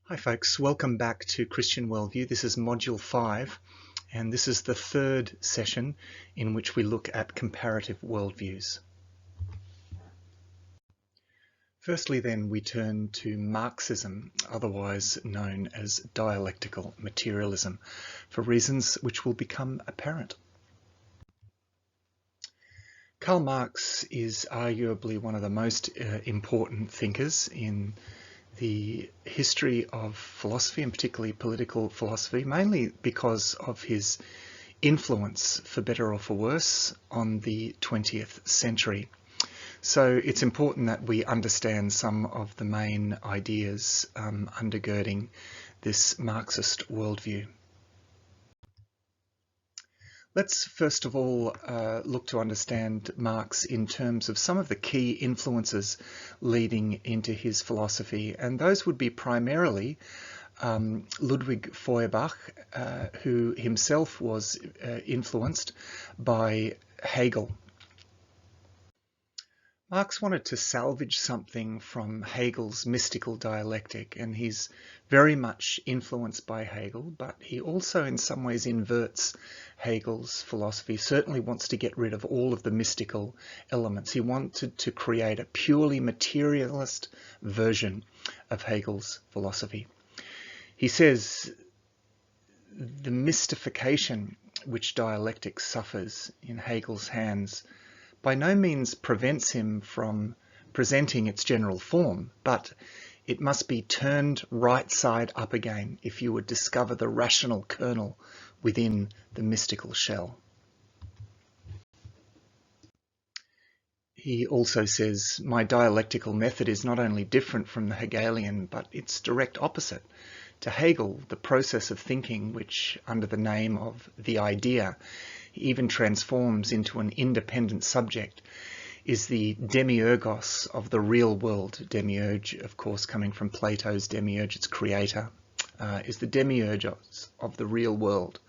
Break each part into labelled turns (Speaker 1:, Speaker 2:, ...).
Speaker 1: Hi folks, welcome back to Christian Worldview. This is Module 5 and this is the third session in which we look at comparative worldviews. Firstly then we turn to Marxism, otherwise known as dialectical materialism, for reasons which will become apparent. Karl Marx is arguably one of the most important thinkers in the history of philosophy, and particularly political philosophy, mainly because of his influence, for better or for worse, on the 20th century. So it's important that we understand some of the main ideas undergirding this Marxist worldview. Let's first of all look to understand Marx in terms of some of the key influences leading into his philosophy, and those would be primarily Ludwig Feuerbach, who himself was influenced by Hegel. Marx wanted to salvage something from Hegel's mystical dialectic, and he's very much influenced by Hegel, but he also in some ways inverts Hegel's philosophy, certainly wants to get rid of all of the mystical elements. He wanted to create a purely materialist version of Hegel's philosophy. He says the mystification which dialectic suffers in Hegel's hands by no means prevents him from presenting its general form, but it must be turned right side up again if you would discover the rational kernel within the mystical shell. He also says, my dialectical method is not only different from the Hegelian, but it's direct opposite. To Hegel, the process of thinking, which under the name of the idea even transforms into an independent subject, is the demiurgos of the real world. Demiurge, of course, coming from Plato's demiurge, its creator, is the demiurgos of the real world.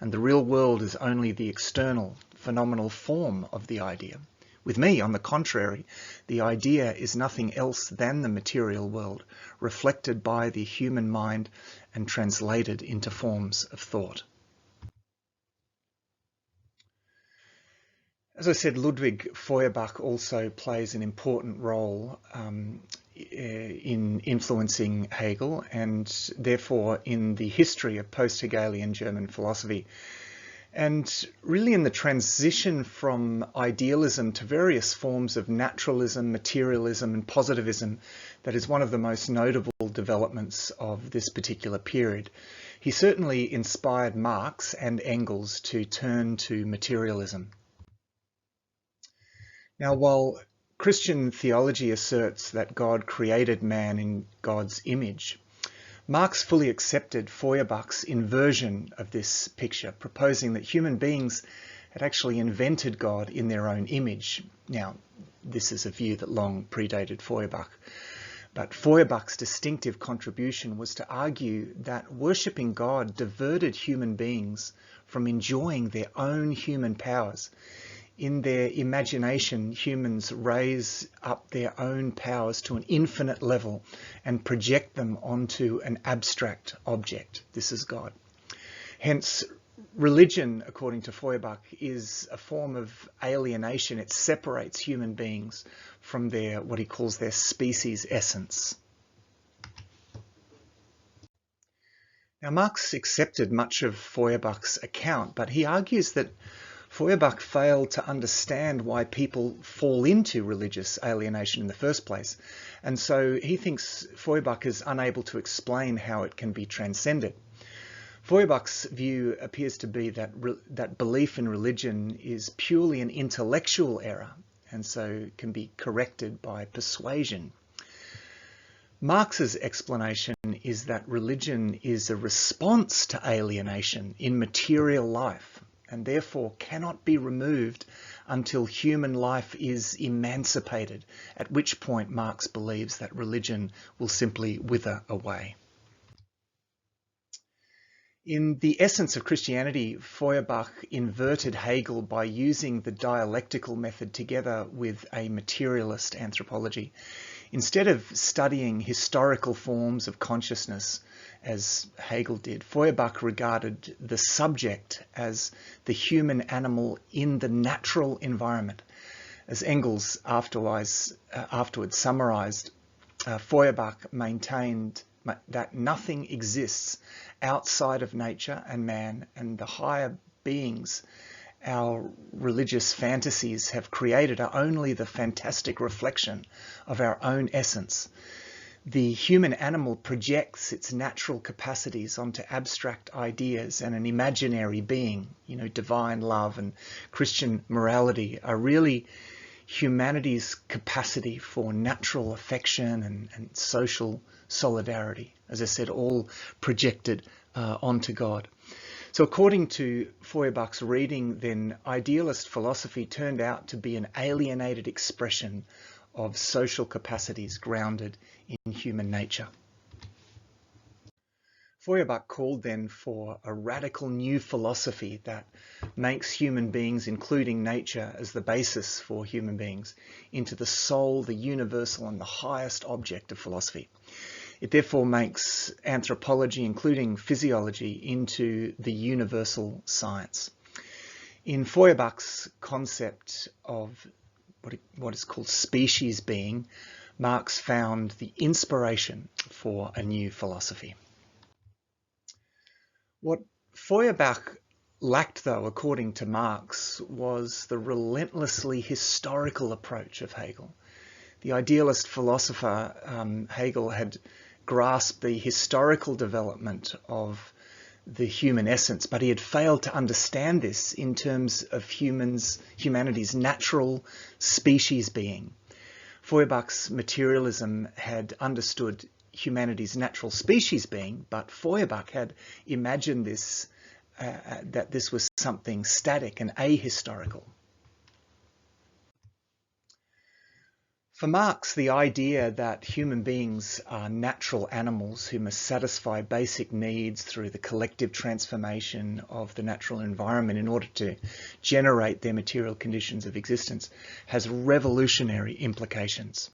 Speaker 1: And the real world is only the external, phenomenal form of the idea. With me, on the contrary, the idea is nothing else than the material world, reflected by the human mind and translated into forms of thought. As I said, Ludwig Feuerbach also plays an important role in influencing Hegel and therefore in the history of post-Hegelian German philosophy. And really in the transition from idealism to various forms of naturalism, materialism and positivism, that is one of the most notable developments of this particular period. He certainly inspired Marx and Engels to turn to materialism. Now, while Christian theology asserts that God created man in God's image, Marx fully accepted Feuerbach's inversion of this picture, proposing that human beings had actually invented God in their own image. Now, this is a view that long predated Feuerbach, but Feuerbach's distinctive contribution was to argue that worshipping God diverted human beings from enjoying their own human powers. In their imagination, humans raise up their own powers to an infinite level and project them onto an abstract object. This is God. Hence, religion, according to Feuerbach, is a form of alienation. It separates human beings from their, what he calls their species essence. Now, Marx accepted much of Feuerbach's account, but he argues that Feuerbach failed to understand why people fall into religious alienation in the first place. And so he thinks Feuerbach is unable to explain how it can be transcended. Feuerbach's view appears to be that belief in religion is purely an intellectual error, and so can be corrected by persuasion. Marx's explanation is that religion is a response to alienation in material life, and therefore cannot be removed until human life is emancipated, at which point Marx believes that religion will simply wither away. In the essence of Christianity, Feuerbach inverted Hegel by using the dialectical method together with a materialist anthropology. Instead of studying historical forms of consciousness, as Hegel did, Feuerbach regarded the subject as the human animal in the natural environment. As Engels afterwards summarized, Feuerbach maintained that nothing exists outside of nature and man, and the higher beings our religious fantasies have created are only the fantastic reflection of our own essence. The human animal projects its natural capacities onto abstract ideas, and an imaginary being, divine love and Christian morality are really humanity's capacity for natural affection and social solidarity. As I said, all projected onto God. So according to Feuerbach's reading, then, idealist philosophy turned out to be an alienated expression of social capacities grounded in human nature. Feuerbach called then for a radical new philosophy that makes human beings, including nature as the basis for human beings, into the soul, the universal and the highest object of philosophy. It therefore makes anthropology, including physiology, into the universal science. In Feuerbach's concept of what is called species being, Marx found the inspiration for a new philosophy. What Feuerbach lacked, though, according to Marx, was the relentlessly historical approach of Hegel. The idealist philosopher Hegel had grasped the historical development of the human essence, but he had failed to understand this in terms of humanity's natural species being. Feuerbach's materialism had understood humanity's natural species being, but Feuerbach had imagined this, that this was something static and ahistorical. For Marx, the idea that human beings are natural animals who must satisfy basic needs through the collective transformation of the natural environment in order to generate their material conditions of existence has revolutionary implications.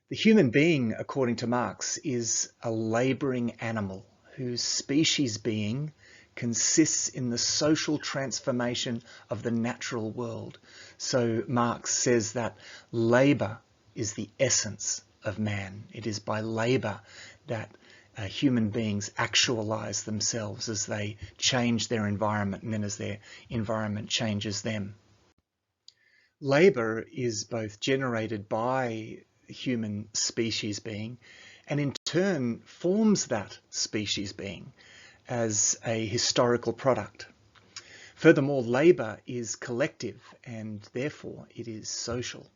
Speaker 1: The human being, according to Marx, is a labouring animal whose species being consists in the social transformation of the natural world. So Marx says that labour is the essence of man. It is by labour that human beings actualise themselves as they change their environment and then as their environment changes them. Labour is both generated by human species being and in turn forms that species being as a historical product. Furthermore, labour is collective and therefore it is social.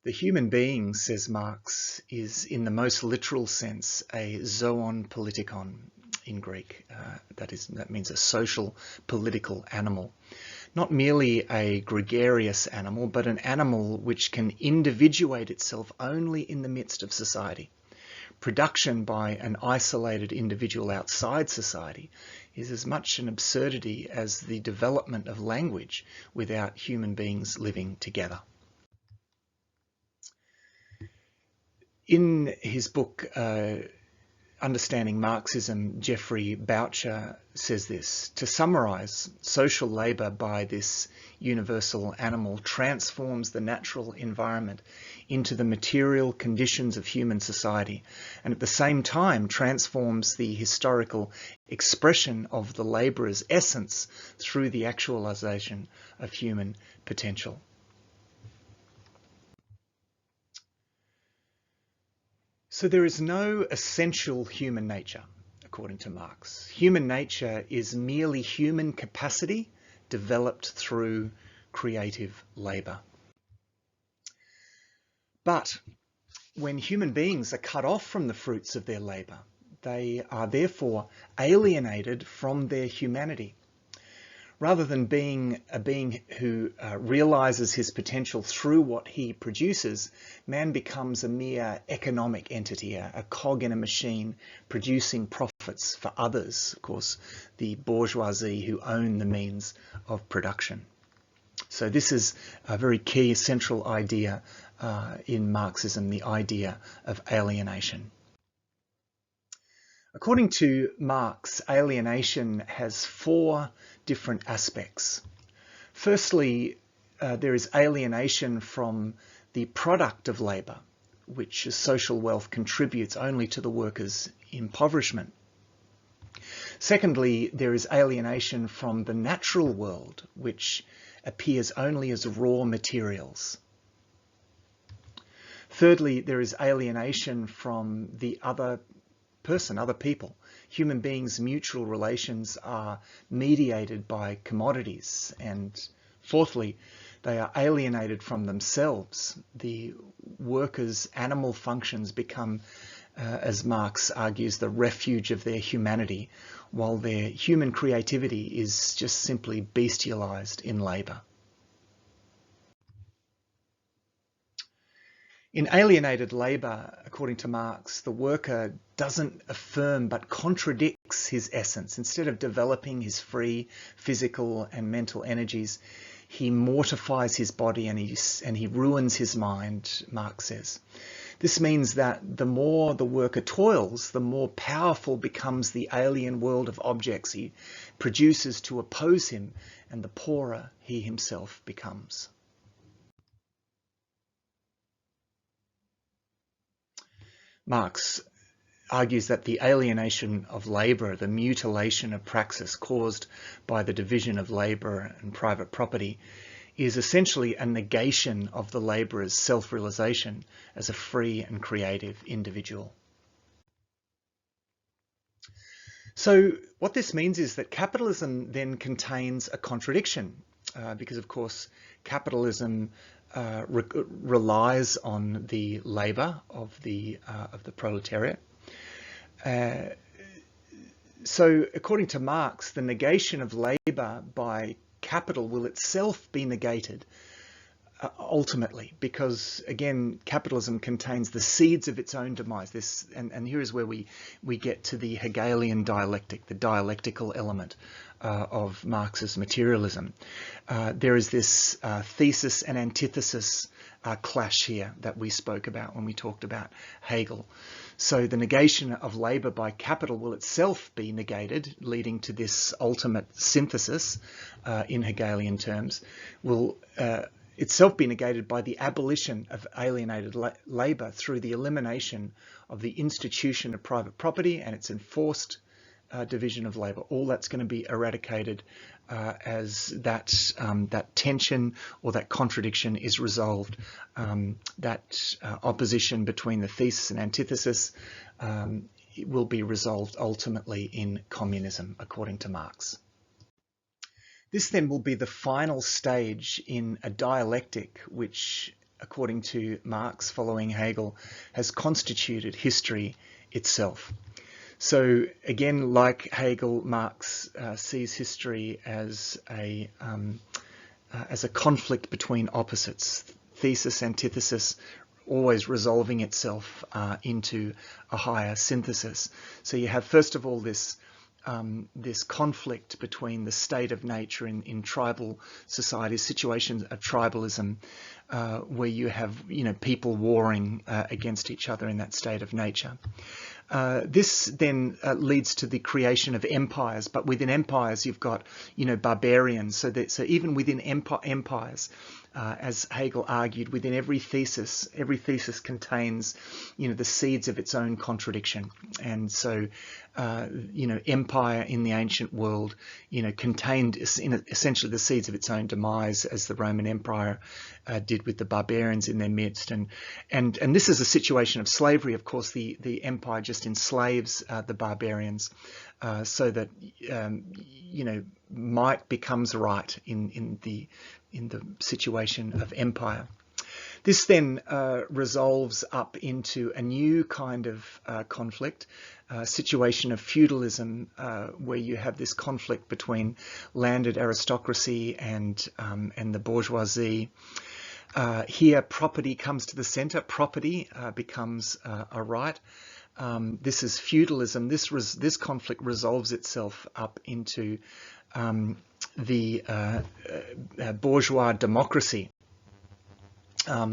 Speaker 1: The human being, says Marx, is in the most literal sense a zoon politikon in Greek. That means a social political animal. Not merely a gregarious animal, but an animal which can individuate itself only in the midst of society. Production by an isolated individual outside society is as much an absurdity as the development of language without human beings living together. In his book, Understanding Marxism, Jeffrey Boucher says this: to summarise, social labour by this universal animal transforms the natural environment into the material conditions of human society, and at the same time transforms the historical expression of the labourer's essence through the actualisation of human potential. So there is no essential human nature, according to Marx. Human nature is merely human capacity developed through creative labour. But when human beings are cut off from the fruits of their labour, they are therefore alienated from their humanity. Rather than being a being who realises his potential through what he produces, man becomes a mere economic entity, a cog in a machine producing profits for others, of course, the bourgeoisie who own the means of production. So this is a very key central idea in Marxism, the idea of alienation. According to Marx, alienation has 4 different aspects. Firstly, there is alienation from the product of labour, which as social wealth contributes only to the worker's impoverishment. Secondly, there is alienation from the natural world, which appears only as raw materials. Thirdly, there is alienation from the other person, other people. Human beings' mutual relations are mediated by commodities. And fourthly, they are alienated from themselves. The workers' animal functions become, as Marx argues, the refuge of their humanity, while their human creativity is just simply bestialized in labour. In alienated labour, according to Marx, the worker doesn't affirm but contradicts his essence. Instead of developing his free physical and mental energies, he mortifies his body and he ruins his mind, Marx says. This means that the more the worker toils, the more powerful becomes the alien world of objects he produces to oppose him, and the poorer he himself becomes. Marx argues that the alienation of labour, the mutilation of praxis caused by the division of labour and private property, is essentially a negation of the labourer's self-realisation as a free and creative individual. So what this means is that capitalism then contains a contradiction, because of course capitalism relies on the labour of the proletariat. So according to Marx, the negation of labour by capital will itself be negated ultimately, because again capitalism contains the seeds of its own demise. And here is where we get to the Hegelian dialectic, the dialectical element of Marx's materialism. There is this thesis and antithesis clash here that we spoke about when we talked about Hegel. So the negation of labour by capital will itself be negated, leading to this ultimate synthesis in Hegelian terms, will itself be negated by the abolition of alienated labour through the elimination of the institution of private property and its enforced division of labour. All that's going to be eradicated as that tension or that contradiction is resolved. That opposition between the thesis and antithesis will be resolved ultimately in communism, according to Marx. This then will be the final stage in a dialectic which, according to Marx, following Hegel, has constituted history itself. So again, like Hegel, Marx sees history as a conflict between opposites, thesis, antithesis, always resolving itself into a higher synthesis. So you have, first of all, this conflict between the state of nature in tribal societies, situations of tribalism, where you have people warring against each other in that state of nature. This then leads to the creation of empires, but within empires you've got barbarians. So even within empires, as Hegel argued, within every thesis contains the seeds of its own contradiction. And so empire in the ancient world contained essentially the seeds of its own demise, as the Roman Empire did with the barbarians in their midst. And this is a situation of slavery. Of course, the empire just enslaves the barbarians, so that might becomes right in the situation of empire. This then resolves up into a new kind of conflict, situation of feudalism, where you have this conflict between landed aristocracy and the bourgeoisie. Here, property comes to the centre. Property becomes a right. This is feudalism. This conflict resolves itself up into the bourgeois democracy.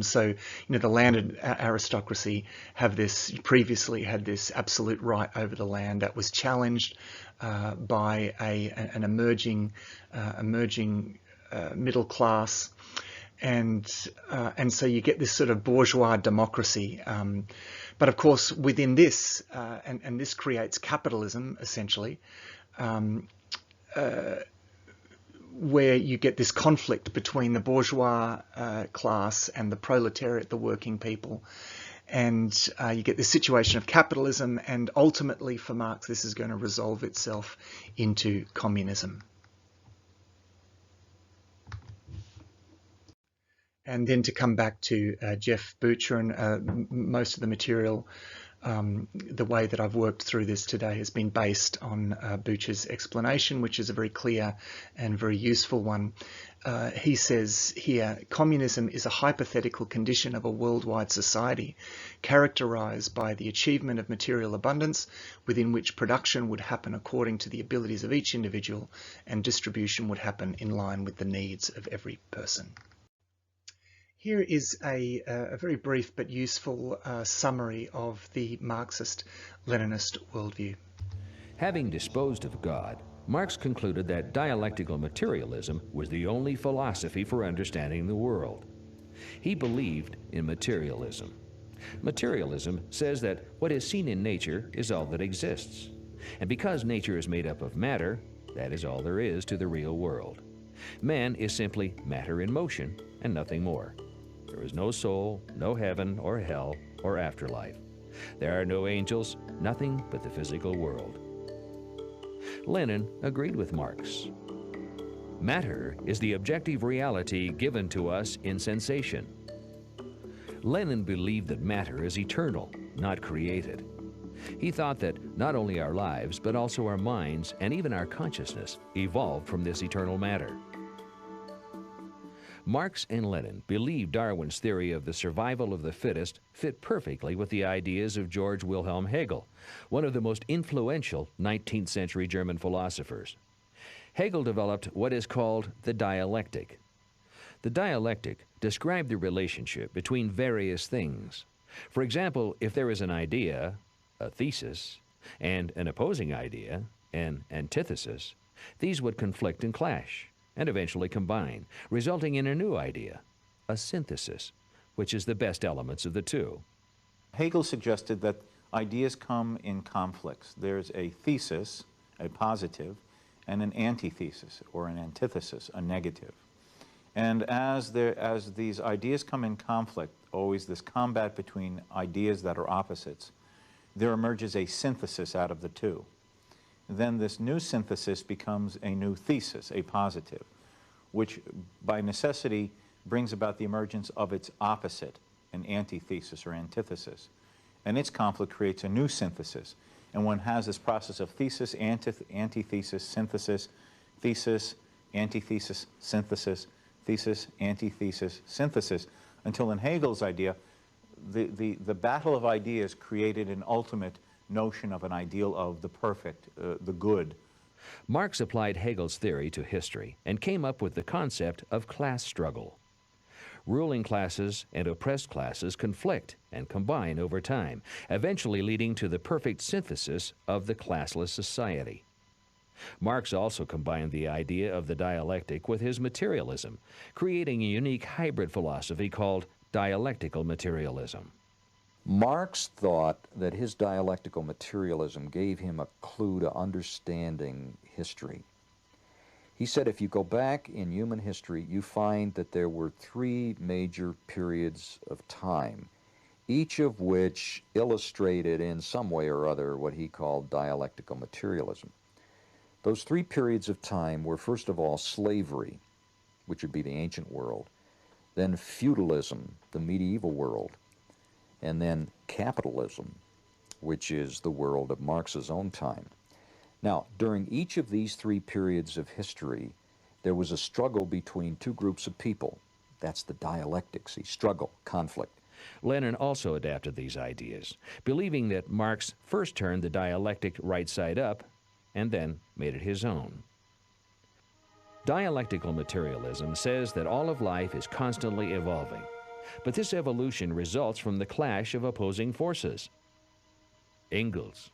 Speaker 1: So, the landed aristocracy previously had this absolute right over the land that was challenged by an emerging middle class, and so you get this sort of bourgeois democracy. But of course, within this, and this creates capitalism essentially. Where you get this conflict between the bourgeois class and the proletariat, the working people. And you get this situation of capitalism, and ultimately for Marx this is going to resolve itself into communism. And then to come back to Jeff Butcher, and most of the material, the way that I've worked through this today has been based on Butcher's explanation, which is a very clear and very useful one. He says here, communism is a hypothetical condition of a worldwide society characterized by the achievement of material abundance within which production would happen according to the abilities of each individual and distribution would happen in line with the needs of every person. Here is a very brief but useful summary of the Marxist-Leninist worldview.
Speaker 2: Having disposed of God, Marx concluded that dialectical materialism was the only philosophy for understanding the world. He believed in materialism. Materialism says that what is seen in nature is all that exists. And because nature is made up of matter, that is all there is to the real world. Man is simply matter in motion and nothing more. There is no soul, no heaven or hell or afterlife. There are no angels, nothing but the physical world. Lenin agreed with Marx. Matter is the objective reality given to us in sensation. Lenin believed that matter is eternal, not created. He thought that not only our lives, but also our minds and even our consciousness evolved from this eternal matter. Marx and Lenin believed Darwin's theory of the survival of the fittest fit perfectly with the ideas of George Wilhelm Hegel, one of the most influential 19th century German philosophers. Hegel developed what is called the dialectic. The dialectic described the relationship between various things. For example, if there is an idea, a thesis, and an opposing idea, an antithesis, these would conflict and clash, and eventually combine, resulting in a new idea, a synthesis, which is the best elements of the two.
Speaker 3: Hegel suggested that ideas come in conflicts. There's a thesis, a positive, and an antithesis, or an antithesis, a negative. And as these ideas come in conflict, always this combat between ideas that are opposites, there emerges a synthesis out of the two. Then this new synthesis becomes a new thesis, a positive, which by necessity brings about the emergence of its opposite, an antithesis or antithesis. And its conflict creates a new synthesis. And one has this process of thesis, antithesis, synthesis, thesis, antithesis, synthesis, thesis, antithesis, synthesis, until in Hegel's idea, the battle of ideas created an ultimate notion of an ideal of the perfect, the good.
Speaker 2: Marx applied Hegel's theory to history and came up with the concept of class struggle. Ruling classes and oppressed classes conflict and combine over time, eventually leading to the perfect synthesis of the classless society. Marx also combined the idea of the dialectic with his materialism, creating a unique hybrid philosophy called dialectical materialism.
Speaker 4: Marx thought that his dialectical materialism gave him a clue to understanding history. He said if you go back in human history, you find that there were three major periods of time, each of which illustrated in some way or other what he called dialectical materialism. Those three periods of time were, first of all, slavery, which would be the ancient world, then feudalism, the medieval world, and then capitalism, which is the world of Marx's own time. Now, during each of these three periods of history, there was a struggle between two groups of people. That's the dialectic, see, struggle, conflict.
Speaker 2: Lenin also adapted these ideas, believing that Marx first turned the dialectic right side up and then made it his own. Dialectical materialism says that all of life is constantly evolving, but this evolution results from the clash of opposing forces. Engels.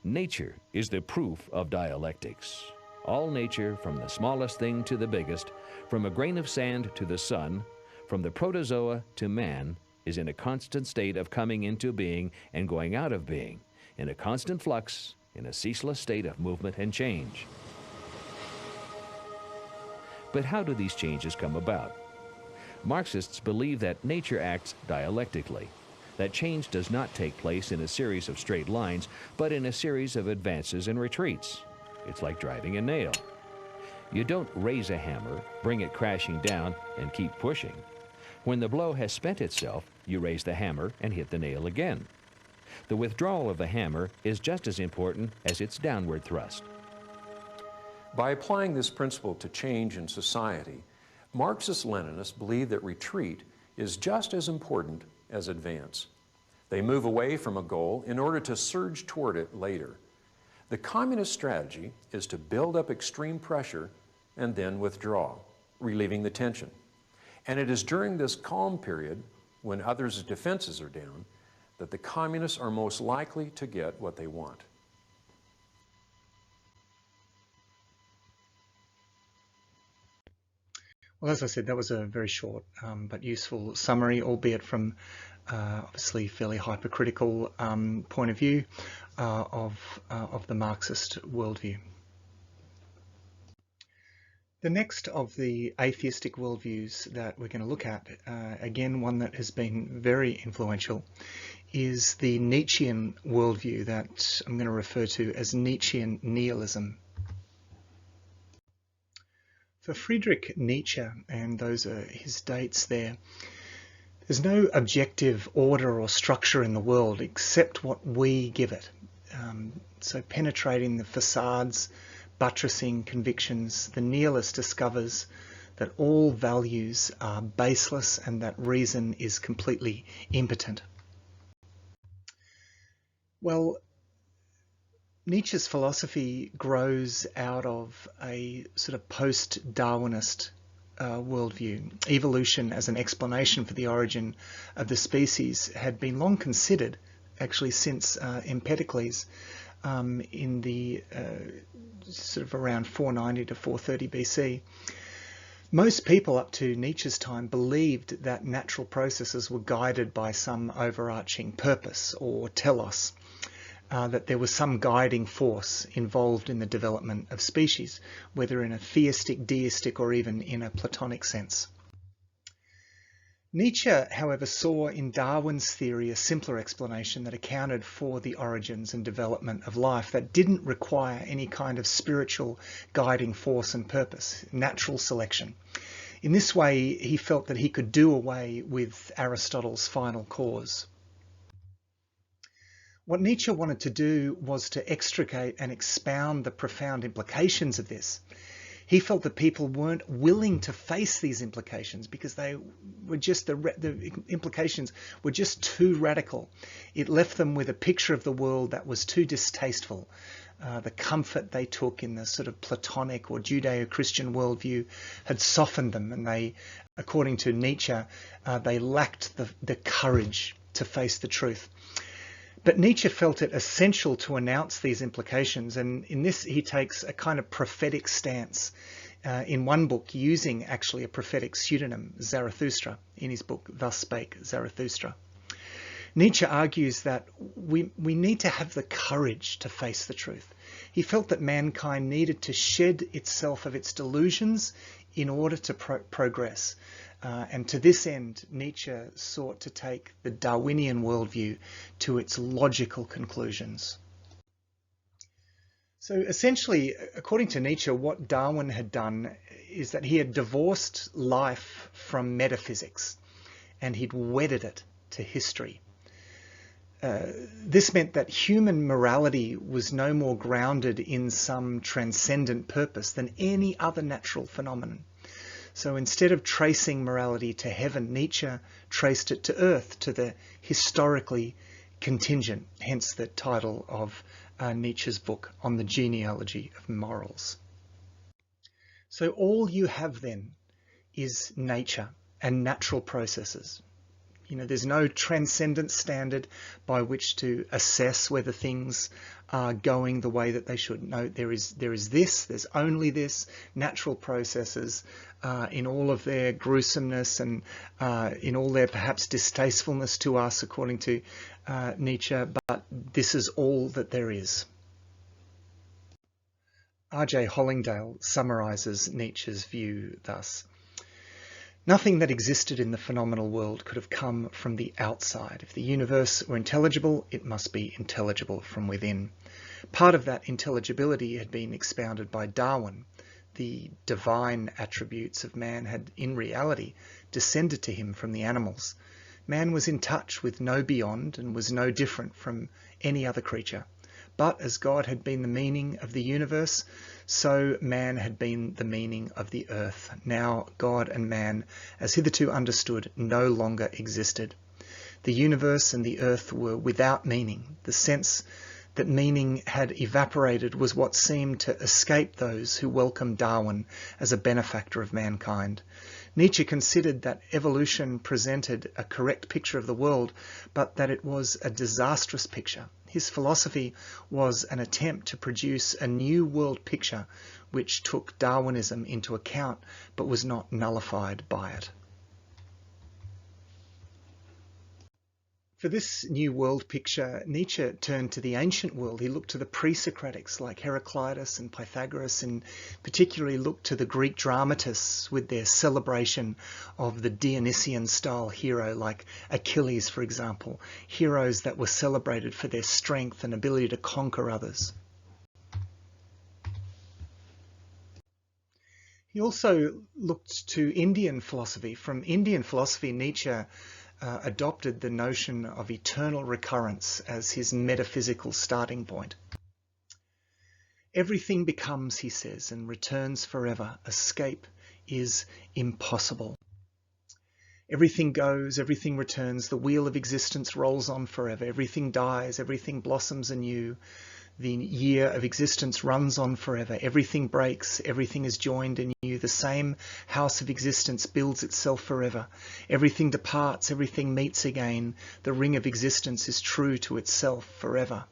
Speaker 2: Nature is the proof of dialectics. All nature, from the smallest thing to the biggest, from a grain of sand to the sun, from the protozoa to man, is in a constant state of coming into being and going out of being, in a constant flux, in a ceaseless state of movement and change. But how do these changes come about? Marxists believe that nature acts dialectically, that change does not take place in a series of straight lines, but in a series of advances and retreats. It's like driving a nail. You don't raise a hammer, bring it crashing down, and keep pushing. When the blow has spent itself, you raise the hammer and hit the nail again. The withdrawal of the hammer is just as important as its downward thrust.
Speaker 5: By applying this principle to change in society, Marxist-Leninists believe that retreat is just as important as advance. They move away from a goal in order to surge toward it later. The communist strategy is to build up extreme pressure and then withdraw, relieving the tension. And it is during this calm period, when others' defenses are down, that the communists are most likely to get what they want.
Speaker 1: Well, as I said, that was a very short but useful summary, albeit from obviously fairly hypercritical point of view of the Marxist worldview. The next of the atheistic worldviews that we're going to look at, again one that has been very influential, is the Nietzschean worldview that I'm going to refer to as Nietzschean nihilism. For Friedrich Nietzsche, and those are his dates there, there's no objective order or structure in the world except what we give it. So penetrating the facades, buttressing convictions, the nihilist discovers that all values are baseless and that reason is completely impotent. Well, Nietzsche's philosophy grows out of a sort of post-Darwinist worldview. Evolution as an explanation for the origin of the species had been long considered, actually since Empedocles in the sort of around 490 to 430 BC. Most people up to Nietzsche's time believed that natural processes were guided by some overarching purpose or telos. That there was some guiding force involved in the development of species, whether in a theistic, deistic, or even in a Platonic sense. Nietzsche, however, saw in Darwin's theory a simpler explanation that accounted for the origins and development of life that didn't require any kind of spiritual guiding force and purpose, natural selection. In this way, he felt that he could do away with Aristotle's final cause. What Nietzsche wanted to do was to extricate and expound the profound implications of this. He felt that people weren't willing to face these implications because they were just the implications were just too radical. It left them with a picture of the world that was too distasteful. The comfort they took in the sort of Platonic or Judeo-Christian worldview had softened them, and they, according to Nietzsche, they lacked the courage to face the truth. But Nietzsche felt it essential to announce these implications, and in this he takes a kind of prophetic stance in one book, using actually a prophetic pseudonym, Zarathustra, in his book Thus Spake Zarathustra. Nietzsche argues that we need to have the courage to face the truth. He felt that mankind needed to shed itself of its delusions in order to progress. And to this end, Nietzsche sought to take the Darwinian worldview to its logical conclusions. So essentially, according to Nietzsche, what Darwin had done is that he had divorced life from metaphysics and he'd wedded it to history. This meant that human morality was no more grounded in some transcendent purpose than any other natural phenomenon. So instead of tracing morality to heaven, Nietzsche traced it to earth, to the historically contingent, hence the title of Nietzsche's book on the genealogy of morals. So all you have then is nature and natural processes. You know, there's no transcendent standard by which to assess whether things are going the way that they should. No, there's only this, natural processes in all of their gruesomeness and in all their perhaps distastefulness to us, according to Nietzsche, but this is all that there is. R.J. Hollingdale summarizes Nietzsche's view thus: nothing that existed in the phenomenal world could have come from the outside. If the universe were intelligible, it must be intelligible from within. Part of that intelligibility had been expounded by Darwin. The divine attributes of man had, in reality, descended to him from the animals. Man was in touch with no beyond and was no different from any other creature. But as God had been the meaning of the universe, so man had been the meaning of the earth. Now God and man, as hitherto understood, no longer existed. The universe and the earth were without meaning. The sense that meaning had evaporated was what seemed to escape those who welcomed Darwin as a benefactor of mankind. Nietzsche considered that evolution presented a correct picture of the world, but that it was a disastrous picture. His philosophy was an attempt to produce a new world picture which took Darwinism into account but was not nullified by it. For this new world picture, Nietzsche turned to the ancient world. He looked to the pre-Socratics like Heraclitus and Pythagoras, and particularly looked to the Greek dramatists with their celebration of the Dionysian-style hero like Achilles, for example, heroes that were celebrated for their strength and ability to conquer others. He also looked to Indian philosophy. From Indian philosophy, Nietzsche adopted the notion of eternal recurrence as his metaphysical starting point. Everything becomes, he says, and returns forever. Escape is impossible. Everything goes, everything returns. The wheel of existence rolls on forever. Everything dies, everything blossoms anew. The year of existence runs on forever. Everything breaks, everything is joined anew. The same house of existence builds itself forever. Everything departs, everything meets again. The ring of existence is true to itself forever.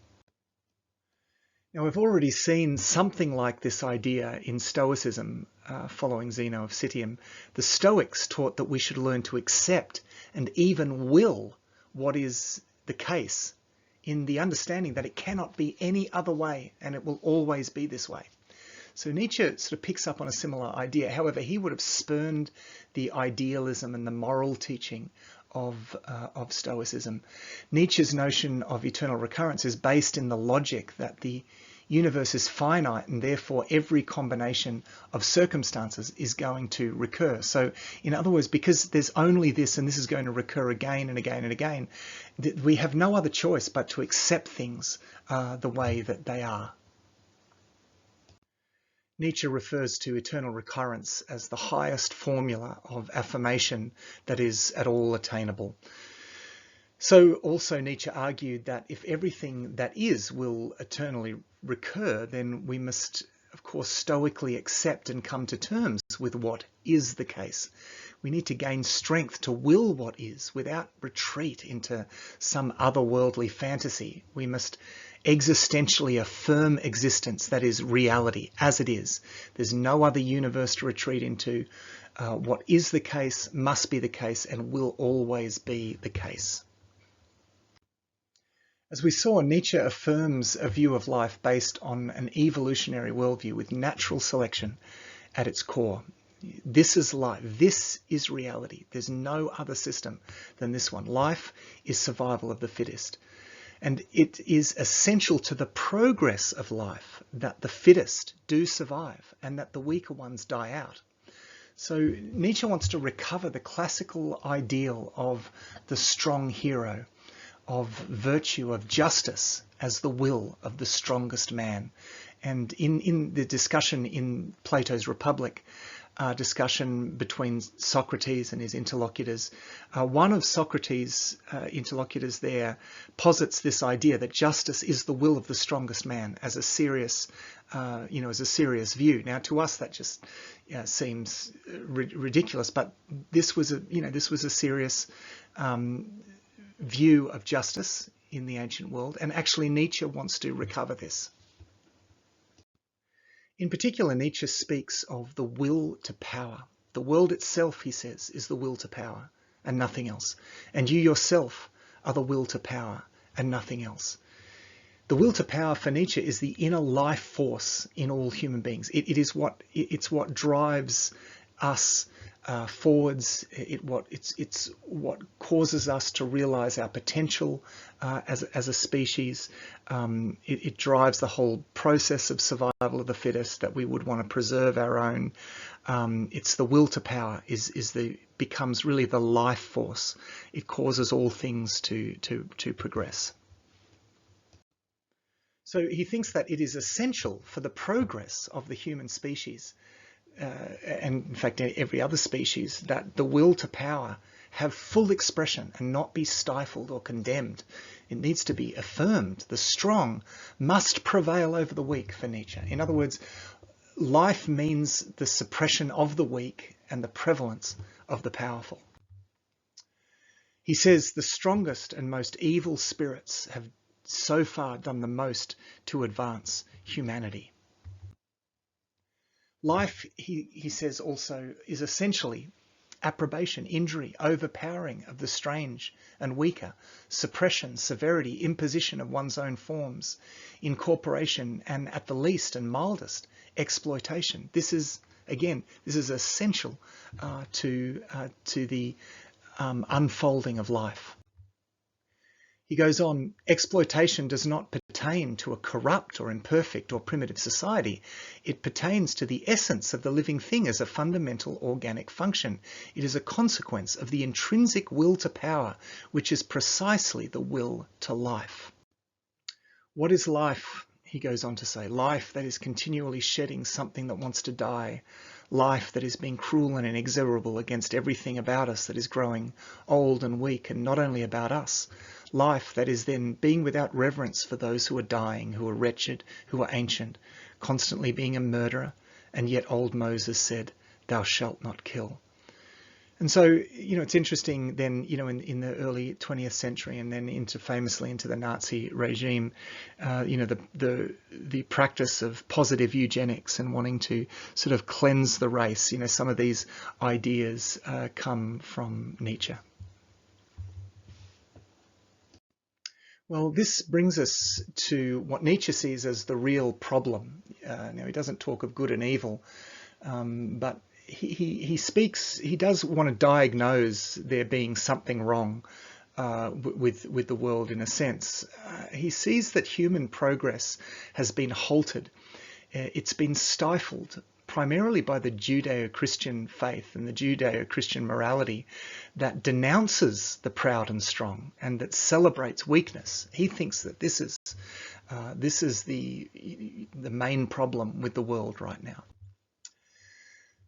Speaker 1: Now, we've already seen something like this idea in Stoicism following Zeno of Citium. The Stoics taught that we should learn to accept and even will what is the case, in the understanding that it cannot be any other way and it will always be this way. So Nietzsche sort of picks up on a similar idea. However, he would have spurned the idealism and the moral teaching of Stoicism. Nietzsche's notion of eternal recurrence is based in the logic that the universe is finite and therefore every combination of circumstances is going to recur. So in other words, because there's only this and this is going to recur again and again and again, we have no other choice but to accept things the way that they are. Nietzsche refers to eternal recurrence as the highest formula of affirmation that is at all attainable. So also Nietzsche argued that if everything that is will eternally recur, then we must, of course, stoically accept and come to terms with what is the case. We need to gain strength to will what is without retreat into some otherworldly fantasy. We must existentially affirm existence, that is reality as it is. There's no other universe to retreat into. What is the case must be the case and will always be the case. As we saw, Nietzsche affirms a view of life based on an evolutionary worldview with natural selection at its core. This is life. This is reality. There's no other system than this one. Life is survival of the fittest. And it is essential to the progress of life that the fittest do survive and that the weaker ones die out. So Nietzsche wants to recover the classical ideal of the strong hero, of virtue, of justice as the will of the strongest man. And in the discussion in Plato's Republic, discussion between Socrates and his interlocutors. One of Socrates' interlocutors there posits this idea that justice is the will of the strongest man as a serious, as a serious view. Now, to us, that just seems ridiculous, but this was a serious view of justice in the ancient world, and actually Nietzsche wants to recover this. In particular, Nietzsche speaks of the will to power. The world itself, he says, is the will to power and nothing else. And you yourself are the will to power and nothing else. The will to power for Nietzsche is the inner life force in all human beings. It's what drives us forwards. It's what causes us to realize our potential as a species. It drives the whole process of survival of the fittest, that we would want to preserve our own. It's the will to power becomes really the life force. It causes all things to progress. So he thinks that it is essential for the progress of the human species, and in fact every other species, that the will to power have full expression and not be stifled or condemned. It needs to be affirmed. The strong must prevail over the weak for Nietzsche. In other words, life means the suppression of the weak and the prevalence of the powerful. He says the strongest and most evil spirits have so far done the most to advance humanity. Life, he says also, is essentially approbation, injury, overpowering of the strange and weaker, suppression, severity, imposition of one's own forms, incorporation, and at the least and mildest, exploitation. This is essential to the unfolding of life. He goes on, exploitation does not pertain to a corrupt or imperfect or primitive society. It pertains to the essence of the living thing as a fundamental organic function. It is a consequence of the intrinsic will to power, which is precisely the will to life. What is life? He goes on to say, life that is continually shedding something that wants to die. Life that is being cruel and inexorable against everything about us that is growing old and weak, and not only about us. Life that is then being without reverence for those who are dying, who are wretched, who are ancient, constantly being a murderer, and yet old Moses said, "Thou shalt not kill." And so, it's interesting then, in the early 20th century and then famously into the Nazi regime, the practice of positive eugenics and wanting to sort of cleanse the race. Some of these ideas come from Nietzsche. Well, this brings us to what Nietzsche sees as the real problem. Now, he doesn't talk of good and evil, but he does want to diagnose there being something wrong with the world in a sense. He sees that human progress has been halted. It's been stifled primarily by the Judeo-Christian faith and the Judeo-Christian morality that denounces the proud and strong and that celebrates weakness. He thinks that this is the main problem with the world right now.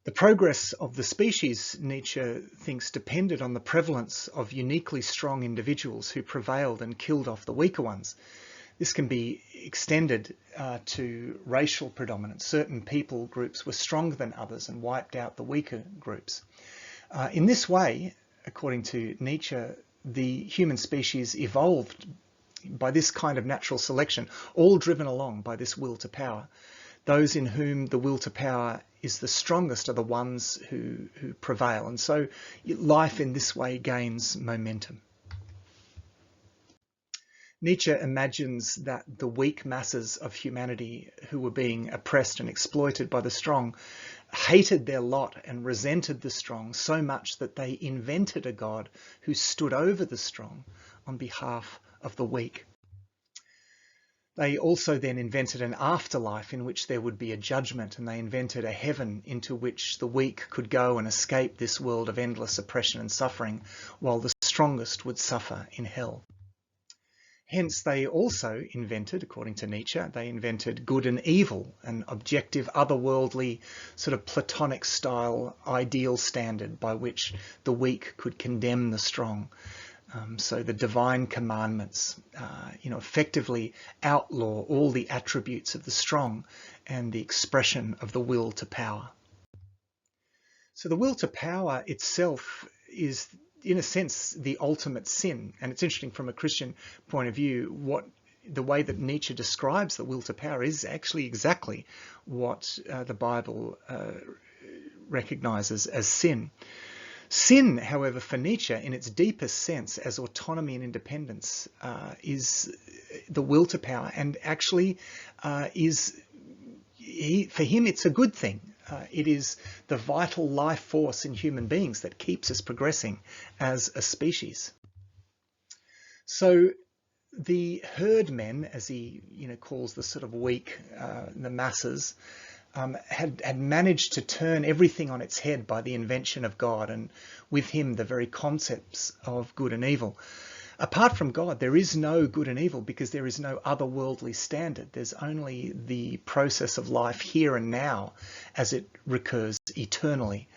Speaker 1: The progress of the species, Nietzsche thinks, depended on the prevalence of uniquely strong individuals who prevailed and killed off the weaker ones. This can be extended to racial predominance. Certain people groups were stronger than others and wiped out the weaker groups. In this way, according to Nietzsche, the human species evolved by this kind of natural selection, all driven along by this will to power. Those in whom the will to power is the strongest are the ones who prevail. And so life in this way gains momentum. Nietzsche imagines that the weak masses of humanity who were being oppressed and exploited by the strong hated their lot and resented the strong so much that they invented a God who stood over the strong on behalf of the weak. They also then invented an afterlife in which there would be a judgment, and they invented a heaven into which the weak could go and escape this world of endless oppression and suffering, while the strongest would suffer in hell. Hence, they also invented, according to Nietzsche, they invented good and evil, an objective, otherworldly, sort of Platonic style ideal standard by which the weak could condemn the strong. So the divine commandments, effectively outlaw all the attributes of the strong and the expression of the will to power. So the will to power itself is, in a sense, the ultimate sin. And it's interesting from a Christian point of view, the way that Nietzsche describes the will to power is actually exactly what the Bible recognizes as sin. Sin, however, for Nietzsche, in its deepest sense, as autonomy and independence, is the will to power, and actually for him, it's a good thing. It is the vital life force in human beings that keeps us progressing as a species. So the herdmen, as he calls the sort of weak, the masses, had managed to turn everything on its head by the invention of God, and with him the very concepts of good and evil. Apart from God, there is no good and evil because there is no otherworldly standard. There's only the process of life here and now as it recurs eternally.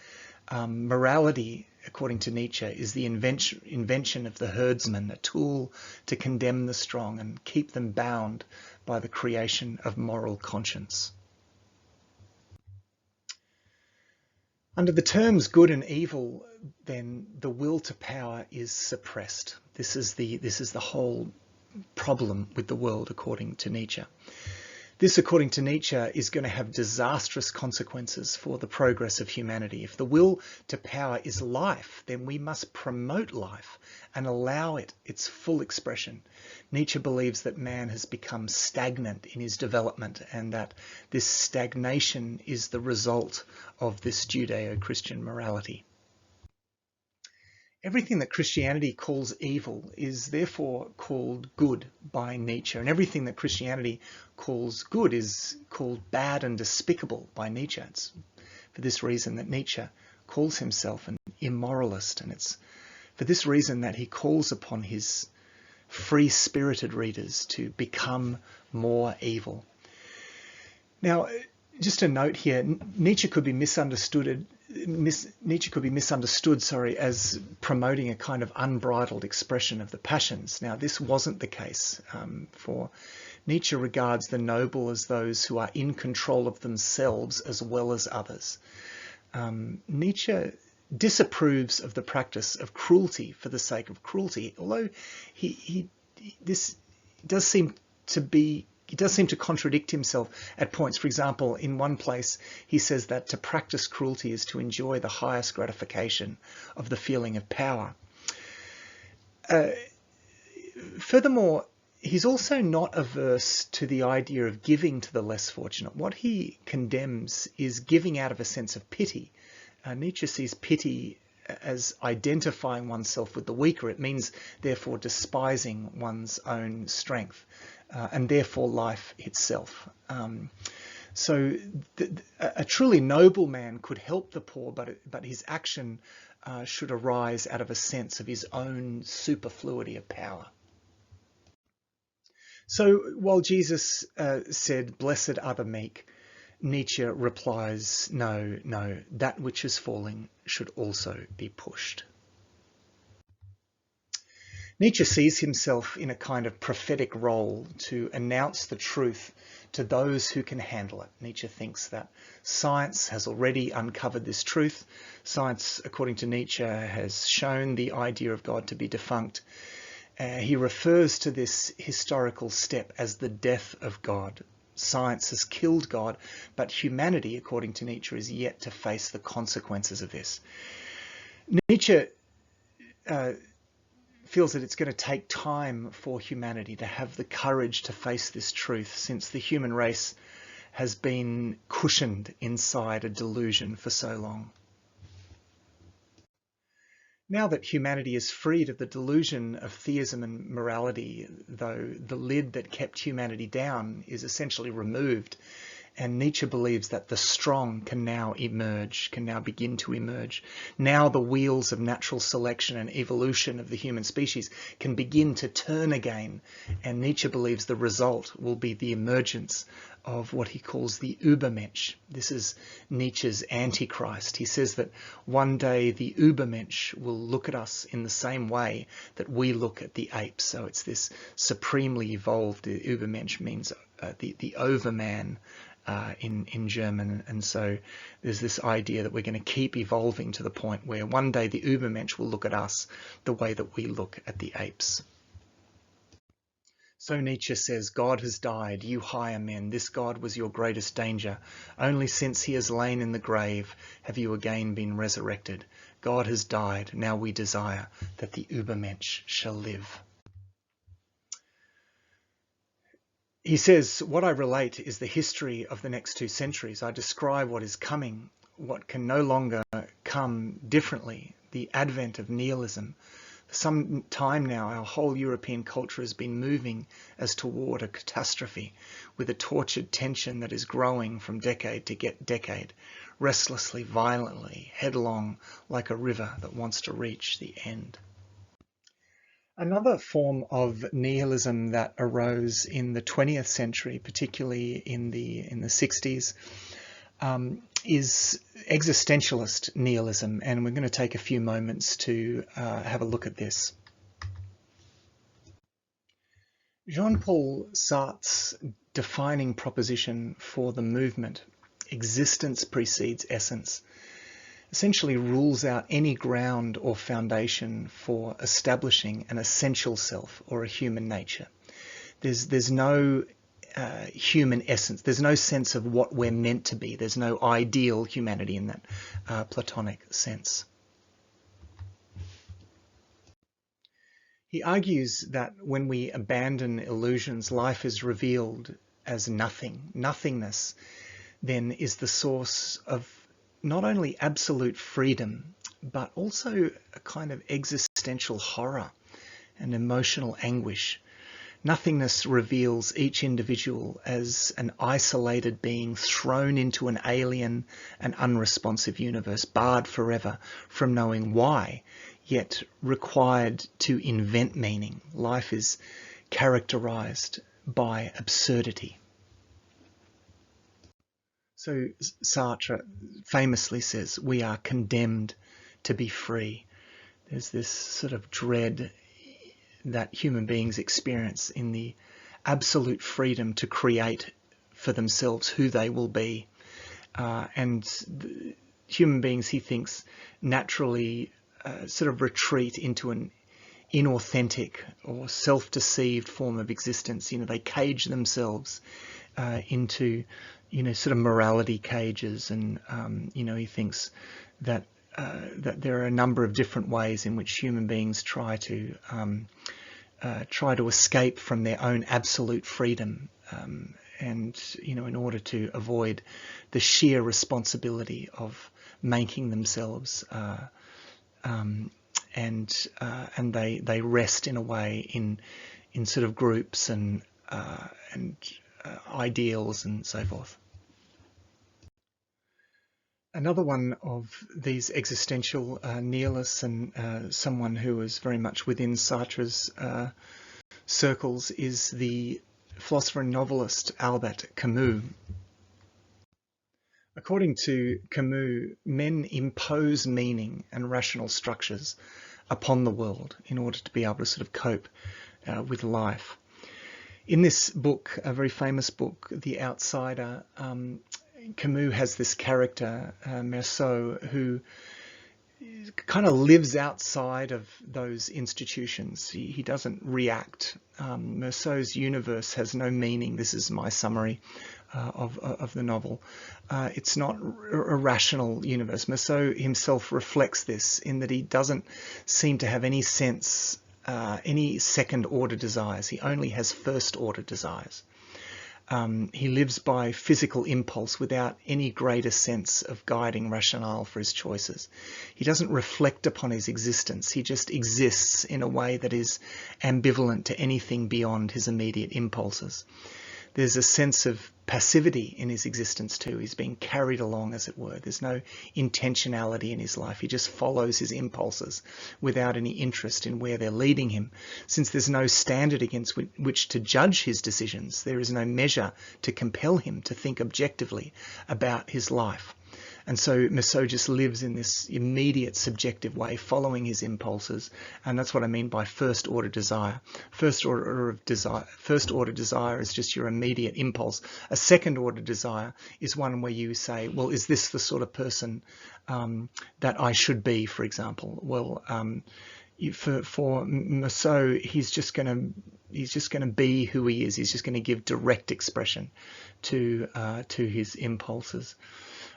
Speaker 1: Morality, according to Nietzsche, is the invention of the herdsman, a tool to condemn the strong and keep them bound by the creation of moral conscience. Under the terms good and evil, then the will to power is suppressed. This is the whole problem with the world, according to Nietzsche. This, according to Nietzsche, is going to have disastrous consequences for the progress of humanity. If the will to power is life, then we must promote life and allow it its full expression. Nietzsche believes that man has become stagnant in his development and that this stagnation is the result of this Judeo-Christian morality. Everything that Christianity calls evil is therefore called good by Nietzsche, and everything that Christianity calls good is called bad and despicable by Nietzsche. It's for this reason that Nietzsche calls himself an immoralist, and it's for this reason that he calls upon his free-spirited readers to become more evil. Now, just a note here, Nietzsche could be misunderstood as promoting a kind of unbridled expression of the passions. Now, this wasn't the case, for Nietzsche regards the noble as those who are in control of themselves as well as others. Nietzsche disapproves of the practice of cruelty for the sake of cruelty, although this does seem to contradict himself at points. For example, in one place he says that to practice cruelty is to enjoy the highest gratification of the feeling of power. Furthermore, he's also not averse to the idea of giving to the less fortunate. What he condemns is giving out of a sense of pity. Nietzsche sees pity as identifying oneself with the weaker. It means, therefore, despising one's own strength, and therefore life itself. So a truly noble man could help the poor, but his action should arise out of a sense of his own superfluity of power. So while Jesus said, "Blessed are the meek," Nietzsche replies, no, that which is falling should also be pushed. Nietzsche sees himself in a kind of prophetic role to announce the truth to those who can handle it. Nietzsche thinks that science has already uncovered this truth. Science, according to Nietzsche, has shown the idea of God to be defunct. He refers to this historical step as the death of God. Science has killed God, but humanity, according to Nietzsche, is yet to face the consequences of this. Nietzsche feels that it's going to take time for humanity to have the courage to face this truth, since the human race has been cushioned inside a delusion for so long. Now that humanity is freed of the delusion of theism and morality, though, the lid that kept humanity down is essentially removed, And Nietzsche believes that the strong can now emerge, can now begin to emerge. Now the wheels of natural selection and evolution of the human species can begin to turn again. And Nietzsche believes the result will be the emergence of what he calls the Übermensch. This is Nietzsche's Antichrist. He says that one day the Übermensch will look at us in the same way that we look at the apes. So it's this supremely evolved, the Übermensch means the overman in German. And so there's this idea that we're going to keep evolving to the point where one day the Übermensch will look at us the way that we look at the apes. So Nietzsche says, God has died, you higher men, this God was your greatest danger. Only since he has lain in the grave have you again been resurrected. God has died, now we desire that the Übermensch shall live. He says, what I relate is the history of the next 2 centuries. I describe what is coming, what can no longer come differently, the advent of nihilism. For some time now, our whole European culture has been moving as toward a catastrophe, with a tortured tension that is growing from decade to decade, restlessly, violently, headlong, like a river that wants to reach the end. Another form of nihilism that arose in the 20th century, particularly in the 60s, is existentialist nihilism, and we're going to take a few moments to have a look at this. Jean-Paul Sartre's defining proposition for the movement, existence precedes essence, essentially rules out any ground or foundation for establishing an essential self or a human nature. There's no human essence. There's no sense of what we're meant to be. There's no ideal humanity in that Platonic sense. He argues that when we abandon illusions, life is revealed as nothing. Nothingness then is the source of not only absolute freedom, but also a kind of existential horror and emotional anguish. Nothingness reveals each individual as an isolated being thrown into an alien and unresponsive universe, barred forever from knowing why, yet required to invent meaning. Life is characterized by absurdity. So Sartre famously says, we are condemned to be free. There's this sort of dread that human beings experience in the absolute freedom to create for themselves who they will be. Human beings, he thinks, naturally sort of retreat into an inauthentic or self-deceived form of existence. They cage themselves into, sort of morality cages, and he thinks that there are a number of different ways in which human beings try to escape from their own absolute freedom, in order to avoid the sheer responsibility of making themselves, and they rest in a way in sort of groups and ideals and so forth. Another one of these existential nihilists, and someone who is very much within Sartre's circles, is the philosopher and novelist Albert Camus. According to Camus, men impose meaning and rational structures upon the world in order to be able to sort of cope with life. In this book, a very famous book, The Outsider, Camus has this character, Meursault, who kind of lives outside of those institutions. He doesn't react. Meursault's universe has no meaning. This is my summary of the novel. It's not a rational universe. Meursault himself reflects this in that he doesn't seem to have any sense, any second-order desires. He only has first-order desires. He lives by physical impulse without any greater sense of guiding rationale for his choices. He doesn't reflect upon his existence. He just exists in a way that is ambivalent to anything beyond his immediate impulses. There's a sense of passivity in his existence too. He's being carried along, as it were. There's no intentionality in his life. He just follows his impulses without any interest in where they're leading him. Since there's no standard against which to judge his decisions, there is no measure to compel him to think objectively about his life. And so Mousseau just lives in this immediate subjective way, following his impulses. And that's what I mean by first order desire. First order desire is just your immediate impulse. A second order desire is one where you say, well, is this the sort of person that I should be, for example? Well, for Mousseau, he's just going to be who he is. He's just going to give direct expression to his impulses.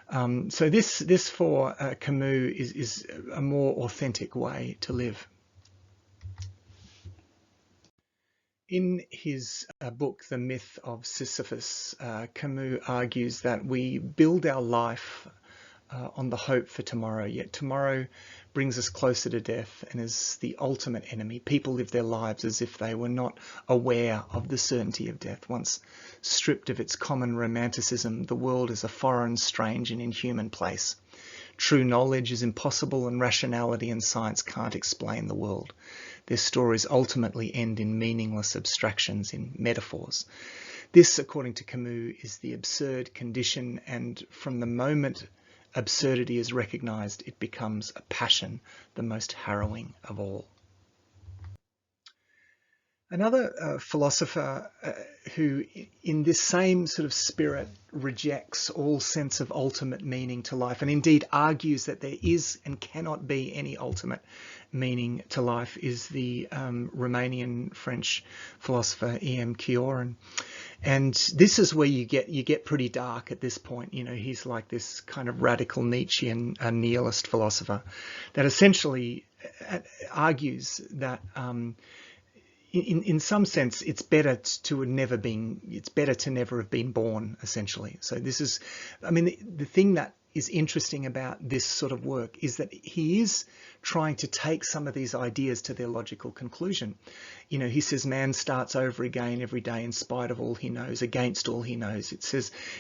Speaker 1: So this for Camus is a more authentic way to live. In his book, The Myth of Sisyphus, Camus argues that we build our life on the hope for tomorrow, yet tomorrow brings us closer to death and is the ultimate enemy. People live their lives as if they were not aware of the certainty of death. Once stripped of its common romanticism, the world is a foreign, strange and inhuman place. True knowledge is impossible, and rationality and science can't explain the world. Their stories ultimately end in meaningless abstractions, in metaphors. This, according to Camus, is the absurd condition, and from the moment absurdity is recognized, it becomes a passion, the most harrowing of all. Another philosopher who, in this same sort of spirit, rejects all sense of ultimate meaning to life, and indeed argues that there is and cannot be any ultimate meaning to life, is the Romanian-French philosopher E.M. Cioran. And this is where you get pretty dark at this point. You know, he's like this kind of radical Nietzschean nihilist philosopher that essentially argues that in some sense it's better to never have been born, essentially. So this is, I mean, the thing that is interesting about this sort of work is that he is trying to take some of these ideas to their logical conclusion. You know, he says man starts over again every day in spite of all he knows, against all he knows.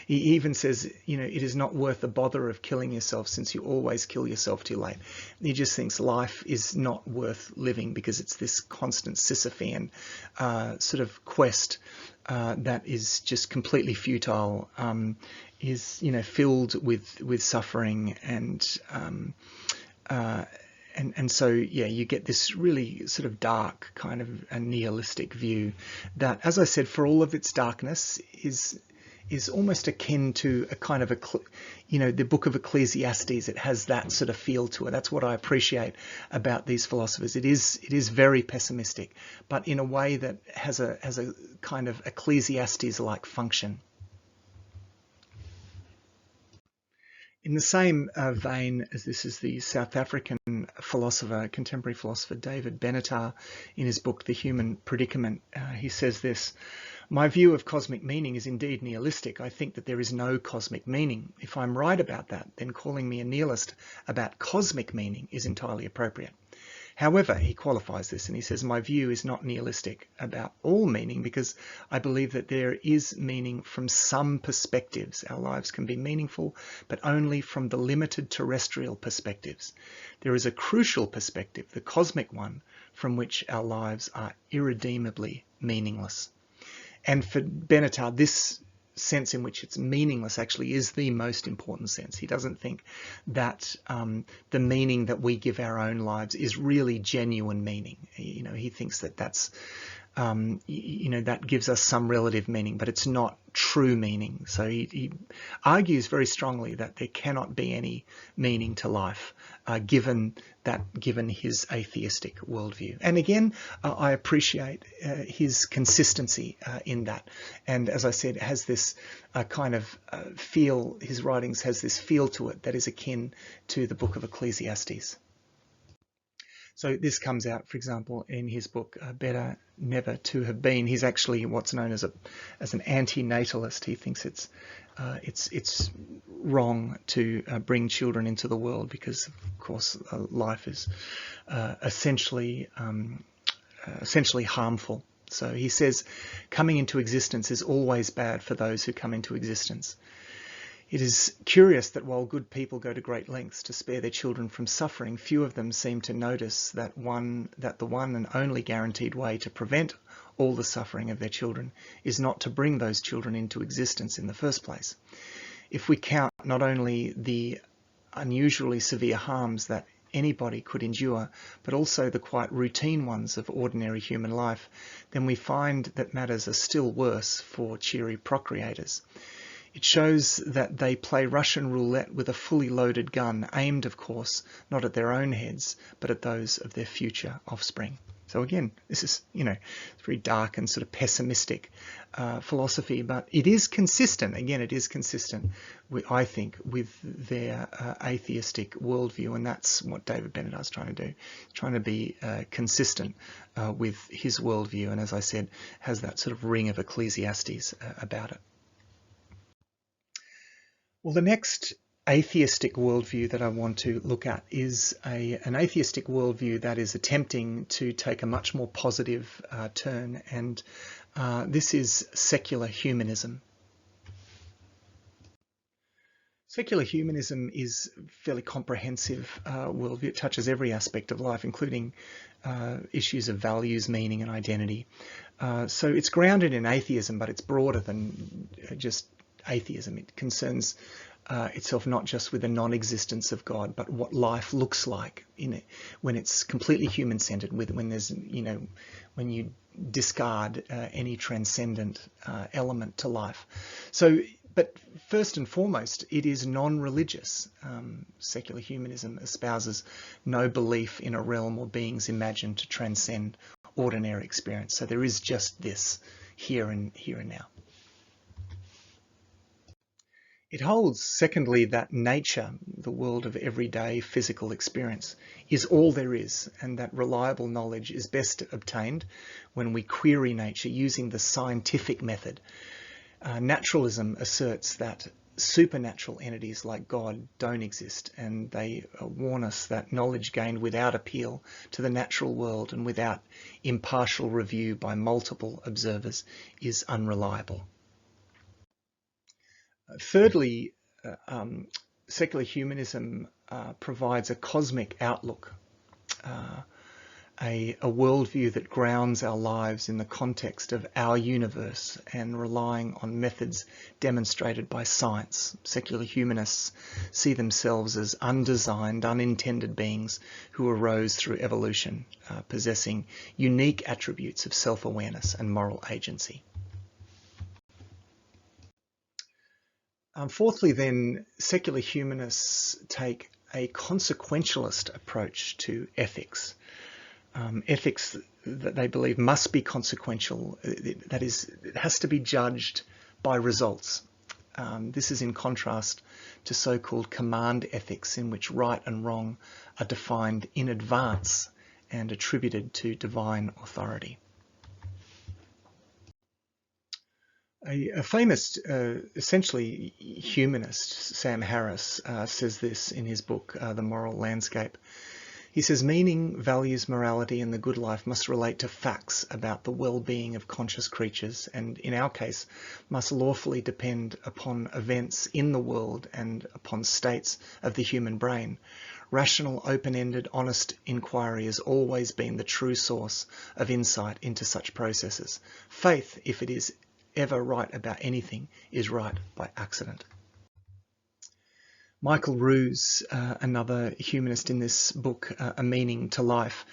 Speaker 1: He even says, you know, it is not worth the bother of killing yourself, since you always kill yourself too late. He just thinks life is not worth living because it's this constant Sisyphean sort of quest that is just completely futile, is, you know, filled with suffering, and so yeah, you get this really sort of dark kind of a nihilistic view that, as I said, for all of its darkness, is almost akin to a kind of the book of Ecclesiastes. It has that sort of feel to it. That's what I appreciate about these philosophers. It is very pessimistic, but in a way that has a kind of Ecclesiastes-like function. In the same vein as this is the South African contemporary philosopher David Benatar, in his book The Human Predicament, he says this: "My view of cosmic meaning is indeed nihilistic. I think that there is no cosmic meaning. If I'm right about that, then calling me a nihilist about cosmic meaning is entirely appropriate. However," he qualifies this and he says, "my view is not nihilistic about all meaning, because I believe that there is meaning from some perspectives. Our lives can be meaningful, but only from the limited terrestrial perspectives. There is a crucial perspective, the cosmic one, from which our lives are irredeemably meaningless." And for Benatar, this sense in which it's meaningless actually is the most important sense. He doesn't think that the meaning that we give our own lives is really genuine meaning. You know, he thinks that that's that gives us some relative meaning, but it's not true meaning. So he argues very strongly that there cannot be any meaning to life, given his atheistic worldview. And again, I appreciate his consistency in that. And as I said, it has this kind of feel. His writings has this feel to it that is akin to the book of Ecclesiastes. So this comes out, for example, in his book, Better Never to Have Been. He's actually what's known as an anti-natalist. He thinks it's wrong to bring children into the world because, of course, life is essentially harmful. So he says, coming into existence is always bad for those who come into existence. It is curious that while good people go to great lengths to spare their children from suffering, few of them seem to notice that the one and only guaranteed way to prevent all the suffering of their children is not to bring those children into existence in the first place. If we count not only the unusually severe harms that anybody could endure, but also the quite routine ones of ordinary human life, then we find that matters are still worse for cheery procreators. It shows that they play Russian roulette with a fully loaded gun, aimed, of course, not at their own heads, but at those of their future offspring. So again, this is, it's very dark and sort of pessimistic philosophy, but it is consistent. Again, it is consistent, I think, with their atheistic worldview, and that's what David Bennett is trying to do, trying to be consistent with his worldview, and as I said, has that sort of ring of Ecclesiastes about it. Well, the next atheistic worldview that I want to look at is an atheistic worldview that is attempting to take a much more positive turn, and this is secular humanism. Secular humanism is a fairly comprehensive worldview. It touches every aspect of life, including issues of values, meaning, and identity. So it's grounded in atheism, but it's broader than just atheism. It concerns itself not just with the non-existence of God, but what life looks like in it when it's completely human-centered. When there's, when you discard any transcendent element to life. So, but first and foremost, it is non-religious. Secular humanism espouses no belief in a realm or beings imagined to transcend ordinary experience. So there is just this here and now. It holds, secondly, that nature, the world of everyday physical experience, is all there is, and that reliable knowledge is best obtained when we query nature using the scientific method. Naturalism asserts that supernatural entities like God don't exist, and they warn us that knowledge gained without appeal to the natural world and without impartial review by multiple observers is unreliable. Thirdly, secular humanism provides a cosmic outlook, a worldview that grounds our lives in the context of our universe and relying on methods demonstrated by science. Secular humanists see themselves as undesigned, unintended beings who arose through evolution, possessing unique attributes of self-awareness and moral agency. Fourthly, then, secular humanists take a consequentialist approach to ethics. Ethics that they believe must be consequential, that is, it has to be judged by results. This is in contrast to so-called command ethics, in which right and wrong are defined in advance and attributed to divine authority. A famous, essentially humanist, Sam Harris, says this in his book, The Moral Landscape. He says, meaning, values, morality, and the good life must relate to facts about the well-being of conscious creatures, and in our case, must lawfully depend upon events in the world and upon states of the human brain. Rational, open-ended, honest inquiry has always been the true source of insight into such processes. Faith, if it is ever right about anything, is right by accident. Michael Ruse, another humanist in this book, A Meaning to Life,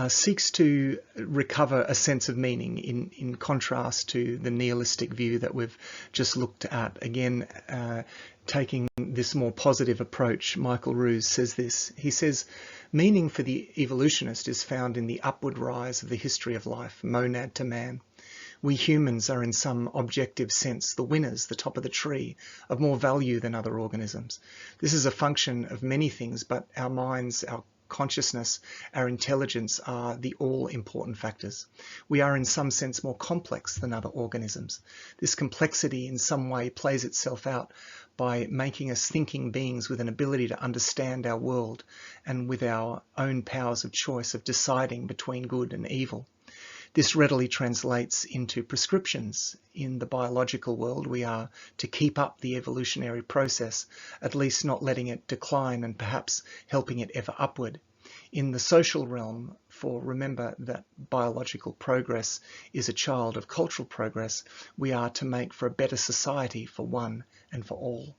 Speaker 1: seeks to recover a sense of meaning in contrast to the nihilistic view that we've just looked at. Again, taking this more positive approach, Michael Ruse says this. He says, meaning for the evolutionist is found in the upward rise of the history of life, monad to man. We humans are in some objective sense the winners, the top of the tree, of more value than other organisms. This is a function of many things, but our minds, our consciousness, our intelligence are the all-important factors. We are in some sense more complex than other organisms. This complexity in some way plays itself out by making us thinking beings with an ability to understand our world and with our own powers of choice of deciding between good and evil. This readily translates into prescriptions. In the biological world, we are to keep up the evolutionary process, at least not letting it decline and perhaps helping it ever upward. In the social realm, for remember that biological progress is a child of cultural progress, we are to make for a better society for one and for all.